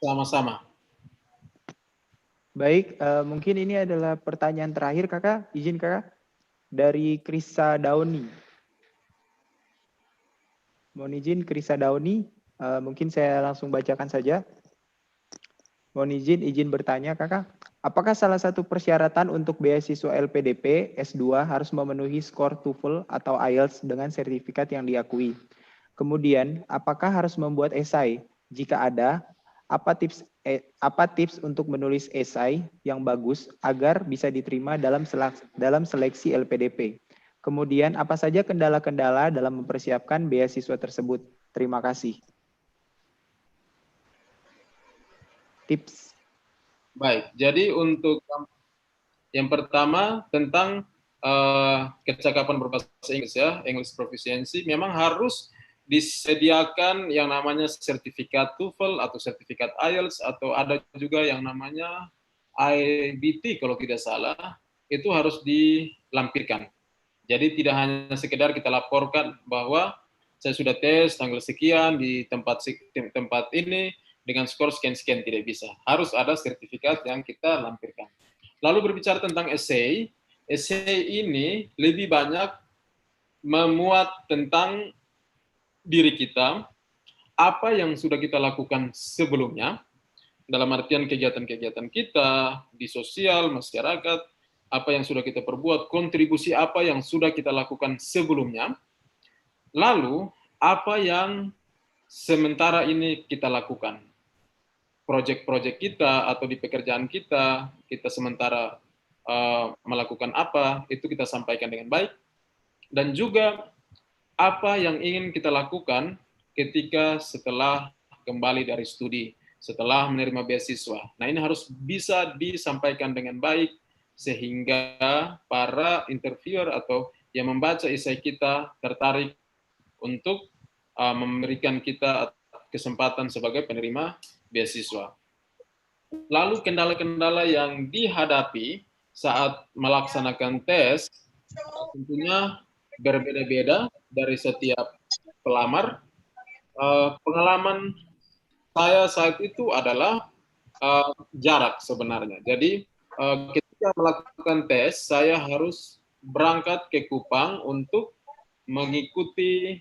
Sama-sama. Baik, mungkin ini adalah pertanyaan terakhir, Kakak. Izin, Kakak. Dari Krisa Dauni. Mohon izin, Krisa Dauni. Mungkin saya langsung bacakan saja. Mohon izin bertanya, Kakak. Apakah salah satu persyaratan untuk beasiswa LPDP S2 harus memenuhi skor TOEFL atau IELTS dengan sertifikat yang diakui? Kemudian, apakah harus membuat esai? Jika ada, apa tips untuk menulis esai yang bagus agar bisa diterima dalam seleksi LPDP? Kemudian, apa saja kendala-kendala dalam mempersiapkan beasiswa tersebut? Terima kasih. Tips. Baik, jadi untuk yang pertama tentang kecakapan berbahasa Inggris ya, English proficiency, memang harus disediakan yang namanya sertifikat TOEFL atau sertifikat IELTS, atau ada juga yang namanya IBT kalau tidak salah, itu harus dilampirkan. Jadi tidak hanya sekedar kita laporkan bahwa saya sudah tes tanggal sekian di tempat ini dengan skor sekian-sekian, tidak bisa. Harus ada sertifikat yang kita lampirkan. Lalu berbicara tentang essay ini lebih banyak memuat tentang diri kita, apa yang sudah kita lakukan sebelumnya, dalam artian kegiatan-kegiatan kita di sosial, masyarakat, apa yang sudah kita perbuat, kontribusi apa yang sudah kita lakukan sebelumnya, lalu apa yang sementara ini kita lakukan. Proyek-proyek kita atau di pekerjaan kita sementara melakukan apa, itu kita sampaikan dengan baik. Dan juga apa yang ingin kita lakukan ketika setelah kembali dari studi, setelah menerima beasiswa. Nah, ini harus bisa disampaikan dengan baik, sehingga para interviewer atau yang membaca esai kita tertarik untuk memberikan kita kesempatan sebagai penerima beasiswa. Lalu kendala-kendala yang dihadapi saat melaksanakan tes tentunya berbeda-beda dari setiap pelamar. Pengalaman saya saat itu adalah jarak sebenarnya. Jadi ketika melakukan tes, saya harus berangkat ke Kupang untuk mengikuti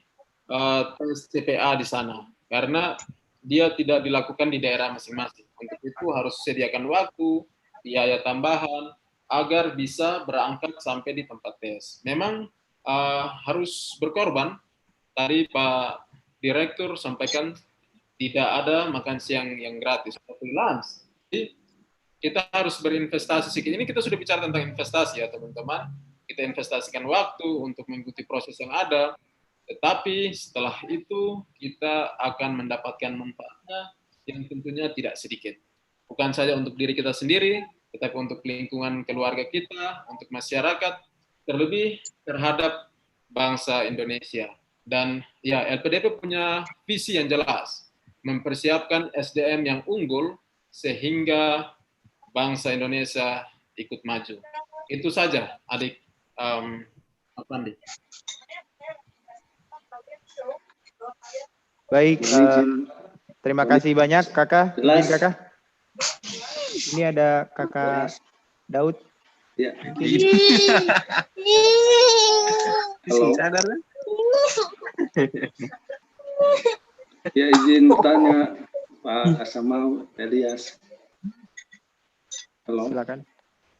tes CPA di sana, karena dia tidak dilakukan di daerah masing-masing. Untuk itu harus sediakan waktu, biaya tambahan, agar bisa berangkat sampai di tempat tes. Memang harus berkorban. Tadi Pak Direktur sampaikan tidak ada makan siang yang gratis, freelance. Jadi kita harus berinvestasi sedikit. Ini kita sudah bicara tentang investasi ya teman-teman. Kita investasikan waktu untuk mengikuti proses yang ada. Tetapi setelah itu kita akan mendapatkan manfaatnya yang tentunya tidak sedikit. Bukan saja untuk diri kita sendiri, tetapi untuk lingkungan keluarga kita, untuk masyarakat, terlebih terhadap bangsa Indonesia. Dan ya, LPDP punya visi yang jelas, mempersiapkan SDM yang unggul sehingga bangsa Indonesia ikut maju. Itu saja, adik Pandi. Baik, terima kasih banyak kakak. Ini ada kakak Daud. Ya. Halo. Sadar kan? Ya, izin bertanya Pak Asamal Elias. Halo. Silakan.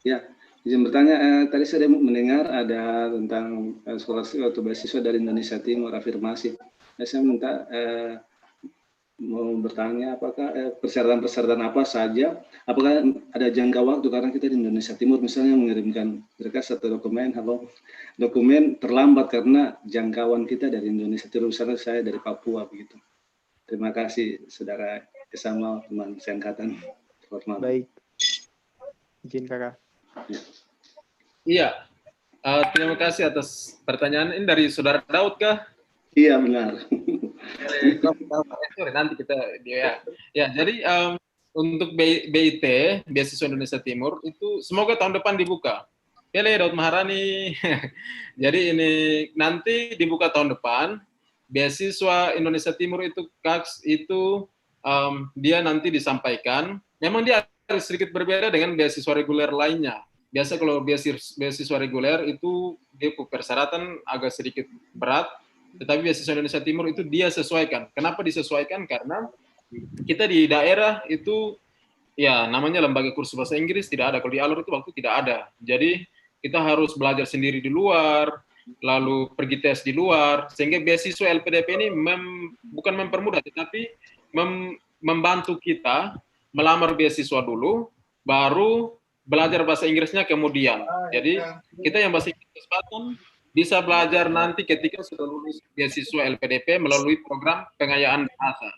Ya, izin bertanya. Tadi saya mendengar ada tentang scholarship atau beasiswa dari Indonesia Timur, afirmasi. Saya minta mau bertanya apakah persyaratan-persyaratan apa saja, apakah ada jangka waktu, karena kita di Indonesia Timur misalnya mengirimkan berkas atau dokumen terlambat karena jangkauan kita dari Indonesia Timur, misalnya saya dari Papua begitu. Terima kasih Saudara Esamal, teman seangkatan. Baik, izin kakak. Iya, terima kasih atas pertanyaan. Ini dari Saudara Daud kah? Iya, benar. Nanti kita ya jadi untuk BIT, Beasiswa Indonesia Timur, itu semoga tahun depan dibuka. Hele Daud Maharani. Jadi ini nanti dibuka tahun depan. Beasiswa Indonesia Timur itu KAKS itu dia nanti disampaikan. Memang dia sedikit berbeda dengan beasiswa reguler lainnya. Biasa kalau beasiswa reguler itu dia persyaratan agak sedikit berat. tetapi beasiswa Indonesia Timur itu dia sesuaikan. Kenapa disesuaikan? Karena kita di daerah itu ya namanya lembaga kursus bahasa Inggris tidak ada. Kalau di Alor itu waktu tidak ada. Jadi kita harus belajar sendiri di luar, lalu pergi tes di luar, sehingga beasiswa LPDP ini bukan mempermudah, tetapi membantu kita melamar beasiswa dulu, baru belajar bahasa Inggrisnya kemudian. Jadi kita yang bahasa Inggris kesempatan bisa belajar nanti ketika sudah lulus beasiswa LPDP melalui program pengayaan bahasa.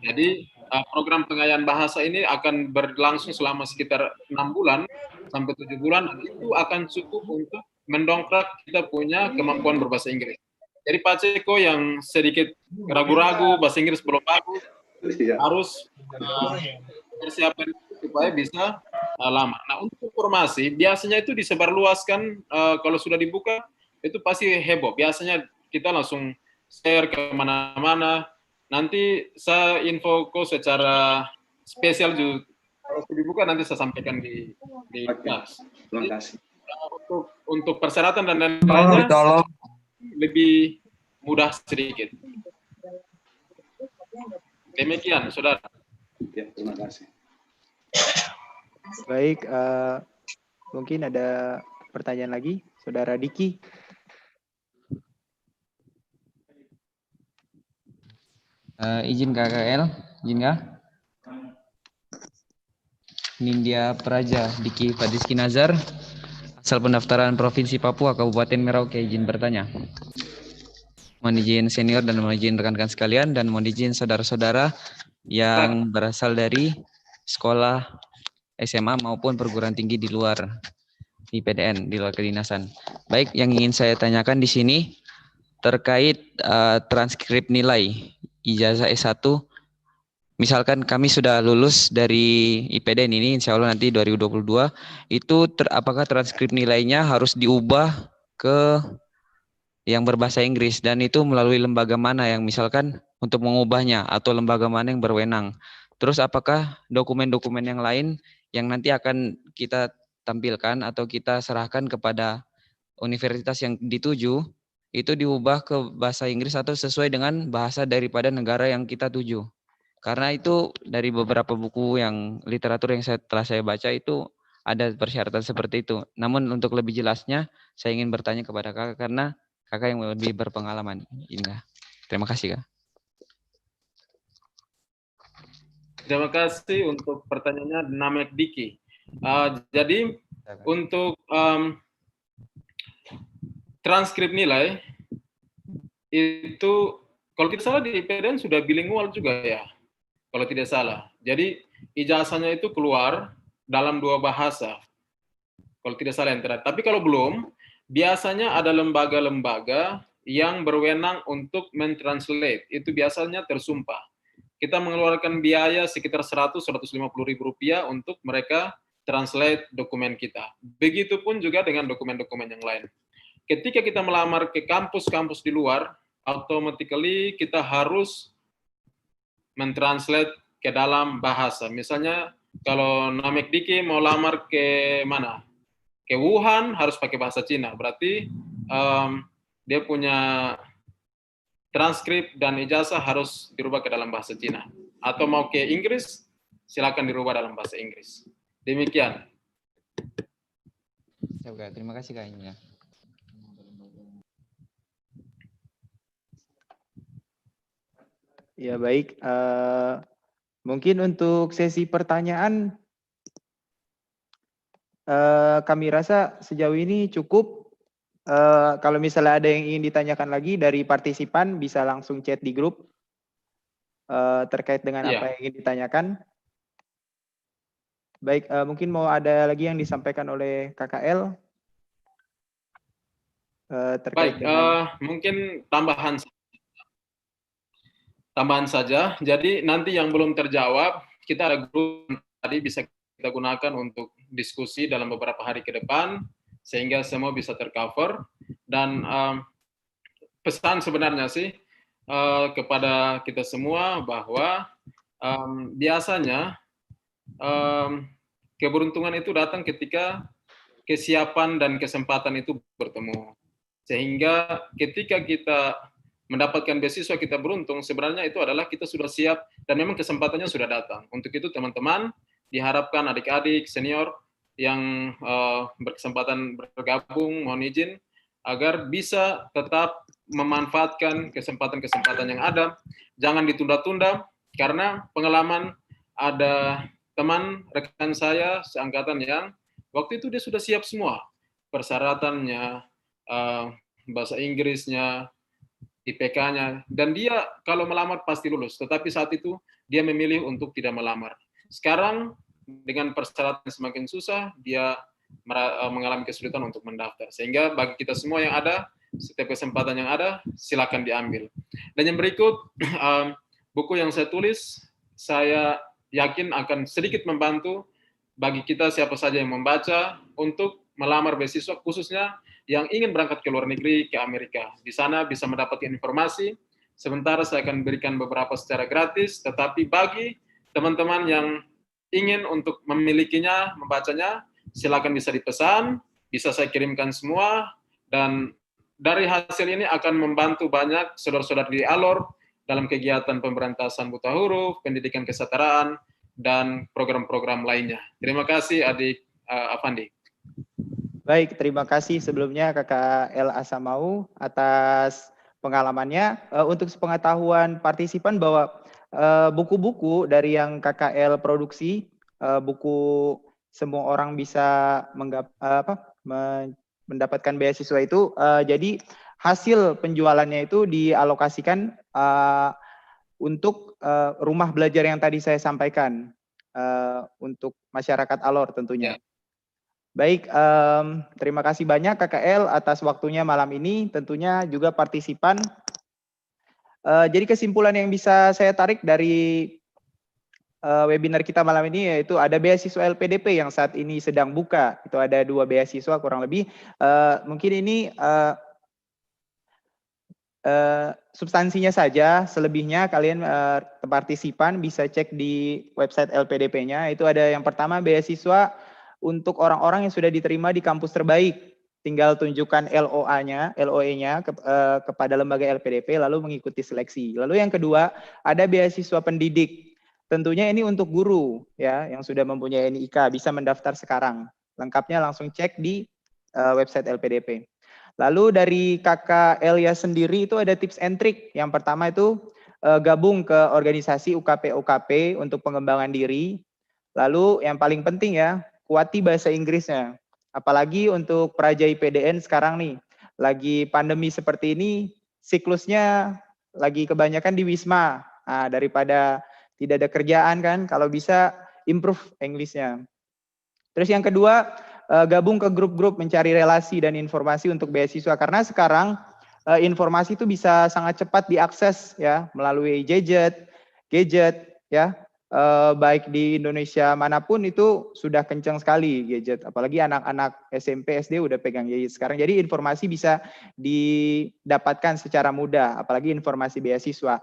Jadi program pengayaan bahasa ini akan berlangsung selama sekitar 6 bulan sampai 7 bulan, dan itu akan cukup untuk mendongkrak kita punya kemampuan berbahasa Inggris. Jadi Pak Ceko yang sedikit ragu-ragu bahasa Inggris belum bagus, harus persiapan supaya bisa lama. Nah, untuk informasi biasanya itu disebarluaskan kalau sudah dibuka itu pasti heboh. Biasanya kita langsung share ke mana-mana. Nanti saya info secara spesial juga kalau dibuka nanti saya sampaikan di kelas. Terima kasih. Untuk persyaratan dan lain-lainnya lebih mudah sedikit. Demikian, saudara. Ya, terima kasih. Baik, mungkin ada pertanyaan lagi, saudara Diki. Izin KKL, izin kah? Nindya Praja, Diki Fadiski Nazar, asal pendaftaran Provinsi Papua, Kabupaten Merauke, izin bertanya. Mohon izin senior dan mohon izin rekan-rekan sekalian dan mohon izin saudara-saudara yang berasal dari sekolah SMA maupun perguruan tinggi di luar di PDN, di luar kedinasan. Baik, yang ingin saya tanyakan di sini terkait transkrip nilai ijazah S1. Misalkan kami sudah lulus dari IPDN ini, insya Allah nanti 2022, itu apakah transkrip nilainya harus diubah ke yang berbahasa Inggris, dan itu melalui lembaga mana yang misalkan untuk mengubahnya, atau lembaga mana yang berwenang. Terus apakah dokumen-dokumen yang lain yang nanti akan kita tampilkan atau kita serahkan kepada universitas yang dituju, itu diubah ke bahasa Inggris atau sesuai dengan bahasa daripada negara yang kita tuju. Karena itu dari beberapa buku yang literatur yang telah saya baca itu ada persyaratan seperti itu. Namun untuk lebih jelasnya saya ingin bertanya kepada kakak karena kakak yang lebih berpengalaman. Terima kasih kak. Terima kasih untuk pertanyaannya Namek Diki. Jadi untuk transkrip nilai itu kalau tidak salah di IPDN sudah bilingual juga ya. Kalau tidak salah. Jadi ijazahnya itu keluar dalam 2 bahasa. Kalau tidak salah yang terakhir. Tapi kalau belum, biasanya ada lembaga-lembaga yang berwenang untuk mentranslate. Itu biasanya tersumpah. Kita mengeluarkan biaya sekitar 100-150 ribu rupiah untuk mereka translate dokumen kita. Begitupun juga dengan dokumen-dokumen yang lain. Ketika kita melamar ke kampus-kampus di luar, automatically kita harus mentranslate ke dalam bahasa. Misalnya kalau Namek Diki mau lamar ke mana? Ke Wuhan harus pakai bahasa Cina. Berarti dia punya transkrip dan ijazah harus dirubah ke dalam bahasa Cina. Atau mau ke Inggris, silakan dirubah dalam bahasa Inggris. Demikian. Terima kasih kayaknya. Ya baik, mungkin untuk sesi pertanyaan kami rasa sejauh ini cukup. Kalau misalnya ada yang ingin ditanyakan lagi dari partisipan bisa langsung chat di grup terkait dengan apa yang ingin ditanyakan. Baik, mungkin mau ada lagi yang disampaikan oleh KKL terkait dengan... mungkin tambahan saja. Jadi nanti yang belum terjawab, kita ada grup tadi bisa kita gunakan untuk diskusi dalam beberapa hari ke depan, sehingga semua bisa tercover. Dan pesan sebenarnya sih kepada kita semua bahwa biasanya keberuntungan itu datang ketika kesiapan dan kesempatan itu bertemu. Sehingga ketika kita mendapatkan beasiswa kita beruntung, sebenarnya itu adalah kita sudah siap dan memang kesempatannya sudah datang. Untuk itu teman-teman diharapkan adik-adik senior yang berkesempatan bergabung, mohon izin agar bisa tetap memanfaatkan kesempatan-kesempatan yang ada, jangan ditunda-tunda, karena pengalaman ada teman rekan saya seangkatan yang waktu itu dia sudah siap semua, persyaratannya, bahasa Inggrisnya, IPK-nya, dan dia kalau melamar pasti lulus, tetapi saat itu dia memilih untuk tidak melamar. Sekarang dengan persyaratan semakin susah, dia mengalami kesulitan untuk mendaftar. Sehingga bagi kita semua yang ada, setiap kesempatan yang ada, silakan diambil. Dan yang berikut, buku yang saya tulis, saya yakin akan sedikit membantu bagi kita siapa saja yang membaca untuk melamar beasiswa, khususnya yang ingin berangkat ke luar negeri, ke Amerika. Di sana bisa mendapatkan informasi. Sementara saya akan berikan beberapa secara gratis, tetapi bagi teman-teman yang ingin untuk memilikinya, membacanya, silakan bisa dipesan, bisa saya kirimkan semua, dan dari hasil ini akan membantu banyak saudara-saudara di Alor dalam kegiatan pemberantasan buta huruf, pendidikan kesetaraan, dan program-program lainnya. Terima kasih adik Afandi. Baik, terima kasih sebelumnya Kakak El Asamau atas pengalamannya. Untuk sepengetahuan partisipan bahwa buku-buku dari yang KKL produksi, buku semua orang bisa mendapatkan beasiswa itu, jadi hasil penjualannya itu dialokasikan untuk rumah belajar yang tadi saya sampaikan untuk masyarakat Alor tentunya. Baik, terima kasih banyak KKL atas waktunya malam ini. Tentunya juga partisipan. Jadi kesimpulan yang bisa saya tarik dari webinar kita malam ini yaitu ada beasiswa LPDP yang saat ini sedang buka. Itu ada 2 beasiswa kurang lebih. Mungkin ini substansinya saja. Selebihnya kalian partisipan bisa cek di website LPDP-nya. Itu ada yang pertama beasiswa untuk orang-orang yang sudah diterima di kampus terbaik, tinggal tunjukkan LOE-nya kepada lembaga LPDP lalu mengikuti seleksi. Lalu yang kedua, ada beasiswa pendidik. Tentunya ini untuk guru ya yang sudah mempunyai NIK, bisa mendaftar sekarang. Lengkapnya langsung cek di website LPDP. Lalu dari Kakak Elia sendiri itu ada tips and trick. Yang pertama itu gabung ke organisasi UKP untuk pengembangan diri. Lalu yang paling penting ya, kuati bahasa Inggrisnya. Apalagi untuk Praja IPDN sekarang nih, lagi pandemi seperti ini, siklusnya lagi kebanyakan di Wisma. Nah, daripada tidak ada kerjaan kan, kalau bisa improve English-nya. Terus yang kedua, gabung ke grup-grup mencari relasi dan informasi untuk beasiswa. Karena sekarang informasi itu bisa sangat cepat diakses ya melalui gadget ya. Baik di Indonesia manapun itu sudah kencang sekali gadget, apalagi anak-anak SMP, SD udah pegang gadget sekarang. Jadi informasi bisa didapatkan secara mudah, apalagi informasi beasiswa.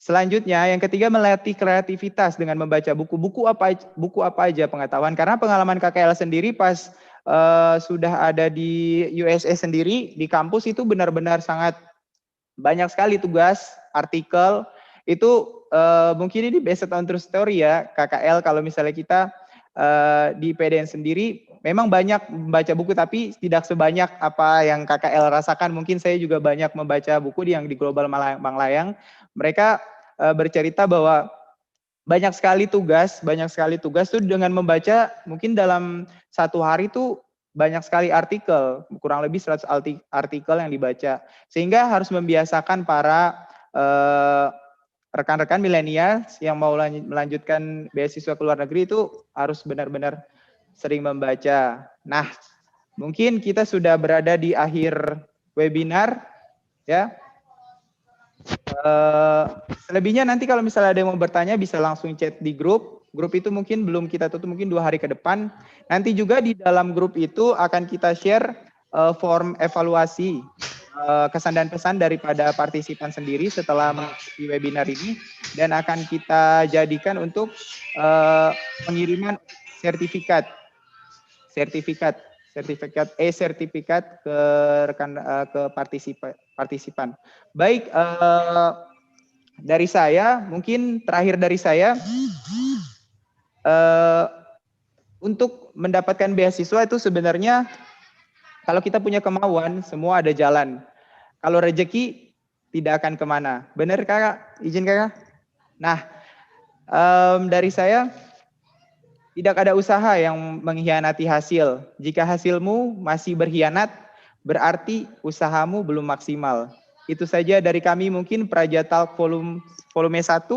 Selanjutnya, yang ketiga melatih kreativitas dengan membaca buku apa aja pengetahuan. Karena pengalaman KKL sendiri pas sudah ada di USA sendiri, di kampus itu benar-benar sangat banyak sekali tugas, artikel, itu mungkin ini based on true story ya, KKL kalau misalnya kita di PDN sendiri memang banyak membaca buku tapi tidak sebanyak apa yang KKL rasakan. Mungkin saya juga banyak membaca buku yang di Global Manglayang. Mereka bercerita bahwa banyak sekali tugas tuh dengan membaca mungkin dalam 1 hari tuh banyak sekali artikel, kurang lebih 100 artikel yang dibaca. Sehingga harus membiasakan para rekan-rekan milenial yang mau melanjutkan beasiswa ke luar negeri itu harus benar-benar sering membaca. Nah, mungkin kita sudah berada di akhir webinar ya. Selebihnya nanti kalau misalnya ada yang mau bertanya bisa langsung chat di grup. Grup itu mungkin belum kita tutup, mungkin 2 hari ke depan. Nanti juga di dalam grup itu akan kita share form evaluasi kesan dan pesan daripada partisipan sendiri setelah mengikuti webinar ini, dan akan kita jadikan untuk pengiriman sertifikat sertifikat ke rekan ke partisipan. Baik, dari saya mungkin terakhir dari saya, untuk mendapatkan beasiswa itu sebenarnya kalau kita punya kemauan semua ada jalan. Kalau rezeki tidak akan kemana. Benar kakak? Izin kakak? Nah, dari saya tidak ada usaha yang mengkhianati hasil. Jika hasilmu masih berkhianat, berarti usahamu belum maksimal. Itu saja dari kami mungkin Praja Talk volume 1.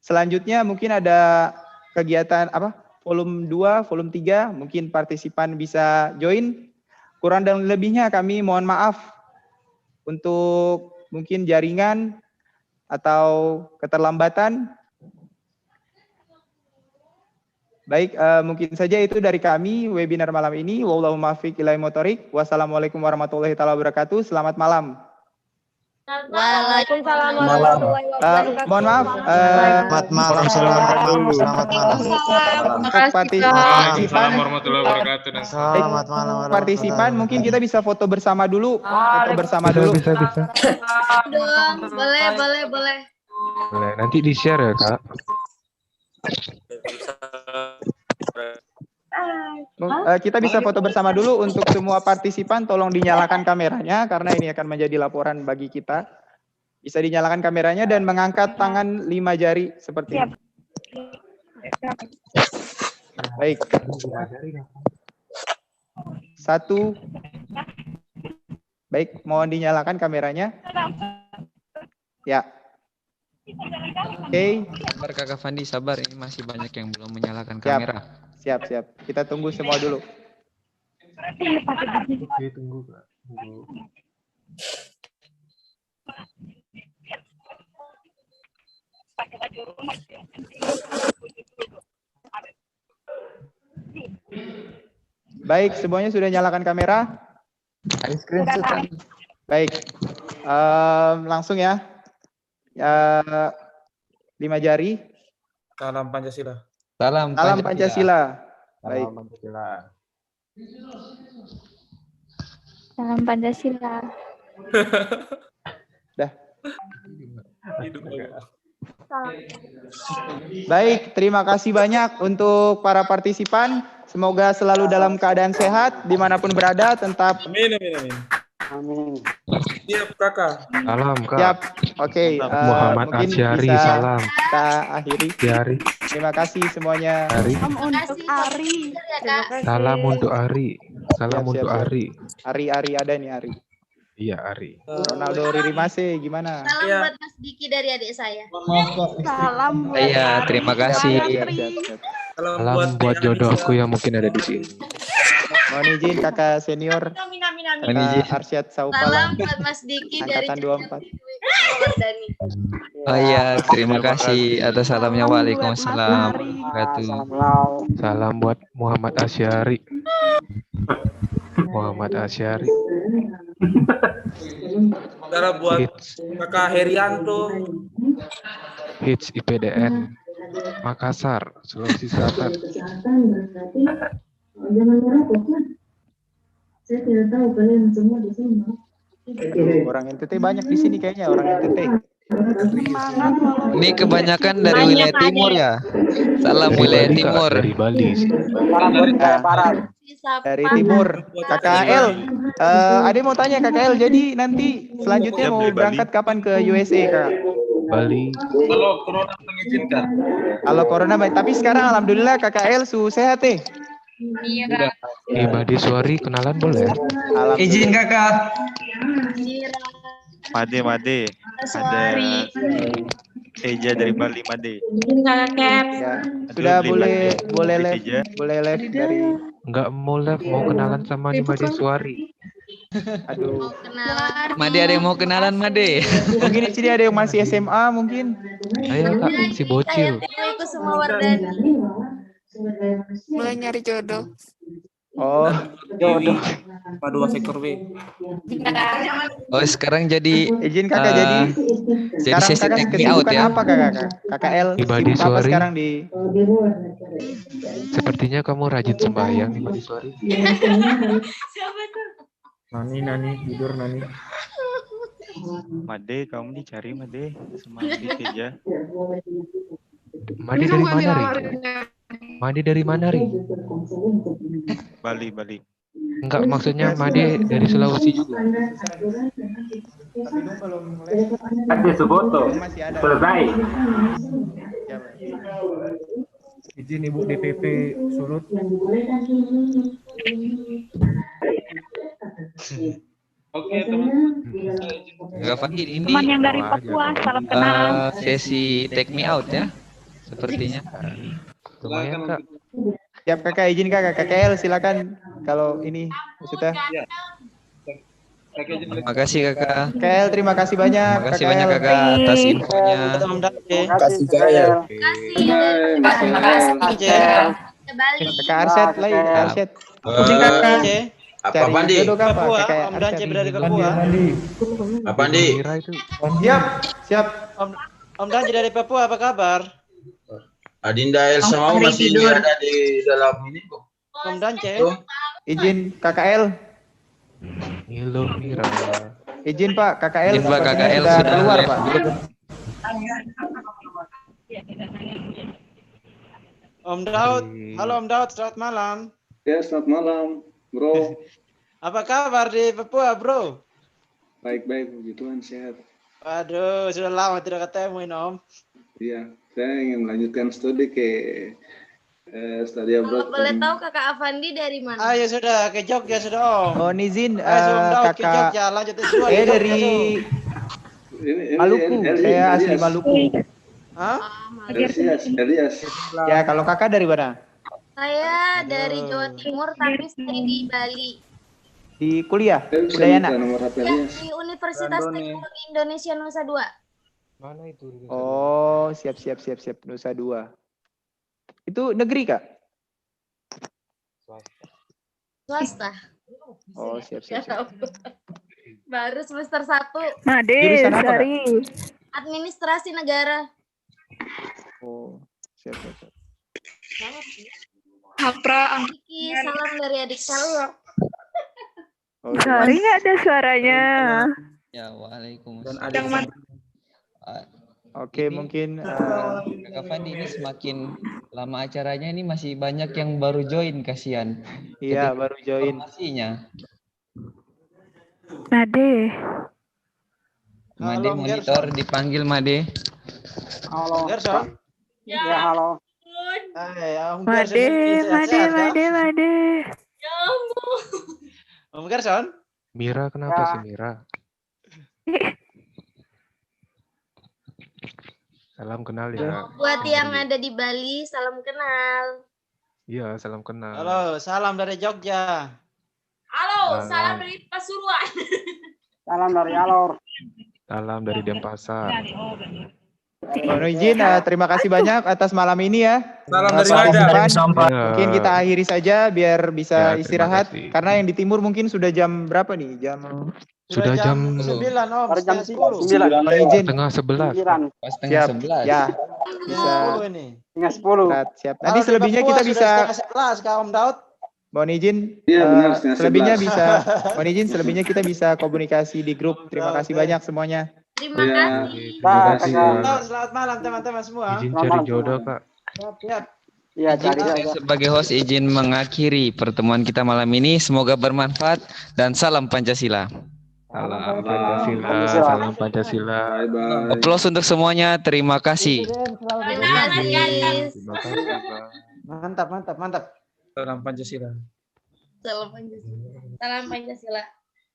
Selanjutnya mungkin ada kegiatan volume 2, volume 3, mungkin partisipan bisa join. Kurang dan lebihnya kami mohon maaf untuk mungkin jaringan atau keterlambatan. Baik, mungkin saja itu dari kami webinar malam ini. Wallahu muwaffiq ila motorik. Wassalamualaikum warahmatullahi wabarakatuh. Selamat malam. Waalaikumsalam warahmatullahi wabarakatuh. Mohon maaf. Selamat malam. Selamat malam. Selamat malam. Waalaikumsalam warahmatullahi wabarakatuh. Selamat malam. Partisipan mungkin kita bisa foto bersama dulu. Foto bersama dulu. Bisa. Dong, boleh. Boleh. Nanti di-share ya, Kak. Kita bisa foto bersama dulu. Untuk semua partisipan tolong dinyalakan kameranya karena ini akan menjadi laporan bagi kita. Bisa dinyalakan kameranya dan mengangkat tangan 5 jari seperti ini. Baik. 1. Baik, mohon dinyalakan kameranya. Ya. Oke. Sabar Kakak Fandi, sabar. Ini masih banyak yang belum menyalakan kamera. Siap. Kita tunggu semua dulu. Oke, tunggu Kak. Tunggu. Baik, semuanya sudah nyalakan kamera? Baik. Langsung ya. 5 jari. Salam Pancasila. Salam Pancasila. Baik. Salam Pancasila. Salam Pancasila. Dah. Baik, terima kasih banyak untuk para partisipan. Semoga selalu dalam keadaan sehat, dimanapun berada, tetap. Amin. Siap kakak. Salam Kak. Siap. Oke. Muhammad Mungkin Asyari, bisa salam. kita akhiri. Asyari. Terima kasih semuanya. Untuk Ari. Salam untuk Ari. Salam Siap. untuk Ari. Ari ada nih Ari. Iya Ari. Ronaldo Ririmase gimana? Salam buat Mas Diki dari adik saya. Salam buat Iya, terima kasih. Siap. Salam buat jodohku yang mungkin ada di sini. Mohon izin kakak senior. Amin. Arsyad Salam Saupalang. buat Mas Diki dari Angkatan 24. Wardani. Oh iya, terima kasih atas salamnya. Waalaikumsalam. Salam buat Muhammad Asyari. Salam buat kakak Herianto. Hits IPDN Makassar, Sulawesi Selatan. Saya tidak tahu kalian semua di sini. Orang NTT banyak di sini kayaknya, orang NTT. Ini kebanyakan dari wilayah timur ya. Salam wilayah timur. Dari Bali. Dari timur. KKL. Ade mau tanya KKL, jadi nanti selanjutnya mau berangkat kapan ke USA Kak? Bali. Kalau corona mengizinkan. Kalau corona baik, tapi sekarang alhamdulillah KKL sehat deh. Iya. Made Suari kenalan boleh? Izin kakak. Made. Ada Eja dari Bali Made. Ya, sudah boleh live dari. Enggak mau live, mau kenalan sama nih Made Suari. Aduh. Made ada yang mau kenalan Made? Mungkin di sini ada yang masih SMA mungkin. Ayo Kak, si bocil. Itu semua Wardani. Mulai nyari jodoh. Oh, Dewi. Dua sektor B. Oh, sekarang jadi izin kakak jadi sekarang sesi kakak take me out kesibukan ya. apa kakak? KKL Ibadi sibuk apa Suari. sekarang di? Sepertinya kamu rajin sembahyang nih, Mbak Iswari. Nani tidur Nani. Made, kamu dicari Made sama adik Teja. Made dari mana, Ri? Made dari mana, Ri? Bali. Enggak, maksudnya Made dari Sulawesi juga. Selesai. Izin Ibu DPP Sulut. Oke, teman. Kak Fandi, ini Teman yang dari Papua, salam kenal. sesi take me out ya, sepertinya. Lumayan, Kak. Siap kakak, izin kakak. KKL silakan kalau ini maksudnya. Terima kasih kakak. KKL terima kasih banyak. Terima kasih banyak kakak atas infonya. Kasih saya. Kakak Arsyad lagi, Arsyad. Apa Pandi? Om Dance dari Papua. Apa Pandi? Siap. Om Dance dari Papua, apa kabar? Adinda Elsa mau masih ada di dalam ini kok. Om Dance. Izin KKL. Halo, Mira. Izin Pak, KKL. Izin Pak, sepertinya KKL sudah sudah keluar left. Pak. Om Daud, halo Om Daud, selamat malam. Ya, selamat malam, bro. Apa kabar di Papua, bro? Baik-baik, puji Tuhan, sehat. Waduh, sudah lama tidak ketemu ini, Om. Iya, saya ingin melanjutkan studi ke studi abroad. Boleh tahu kakak Avandi dari mana? Ayo sudah ke Jogja sudah, Om. Mohon izin Ayo, Om Daud ke kakak. Jogja, lanjut S2 di Saya Jogja, dari Ini Maluku. Saya asli Maluku. Hah? Elias. Ya, kalau kakak dari mana? Saya dari Jawa Timur tapi stay di Bali. Di kuliah, Saya bisa Udayana. minta nomor HP Ya, Elias. di Universitas Teknologi Indonesia Nusa Dua. Mana itu? Oh, siap. Nusa Dua. Itu negeri kak? Swasta. Oh, siap. Baru semester 1. Made, Jurusan apa, Kak? sorry. Administrasi negara. Oh, siap. Hapra. Iki, salam dari adik saya. Oh, Sorry nggak ada suaranya. Ya, waalaikumsalam. Yang mana? Oke, mungkin Kakak Fandi ini semakin lama acaranya ini masih banyak yang baru join, kasihan. iya Ketika baru join. informasinya. Made. Made monitor dipanggil Made. Halo. Gerson? Ya, halo. Om Gerson. Made. Ya ampun. Om Gerson? Mira, kenapa sih Mira? Salam kenal ya. Buat yang ada di Bali, salam kenal. Iya, salam kenal. Halo, salam dari Jogja. Halo, salam dari Pasuruan. Salam dari Alor. Salam dari Denpasar. Mohon izin, terima kasih banyak atas malam ini ya. Salam dari Pak Medan. Irfan. Ya. Mungkin kita akhiri saja biar bisa Ya, terima istirahat. kasih. Karena yang di timur mungkin sudah jam berapa nih? Sudah jam 9, Om. Baru jam Setengah 10. 9. Mohon izin. setengah 11. Pas setengah Siap. 11. Ya, bisa. 10 ini. Setengah 10. Siap. Nanti selebihnya kita bisa. Setengah 11, Kak Om Daud. Mohon izin. Iya, benar, setengah selebihnya 11. bisa. Mohon izin. Selebihnya kita bisa komunikasi di grup. Terima kasih banyak semuanya. Terima Iya. kasih. Terima kasih, Om Kak. Daud, selamat malam teman-teman semua. Izin cari jodoh, Kak. Siap. Iya, cari Saya aja. sebagai host izin mengakhiri pertemuan kita malam ini. Semoga bermanfaat dan salam Pancasila. Salam Pancasila. Salam Pancasila. Bye-bye. Aplaus untuk semuanya. Terima kasih. Terima kasih. Terima kasih, Kak. Mantap. Salam Pancasila. Salam Pancasila. Salam Pancasila.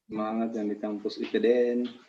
Semangat yang di kampus IPDN.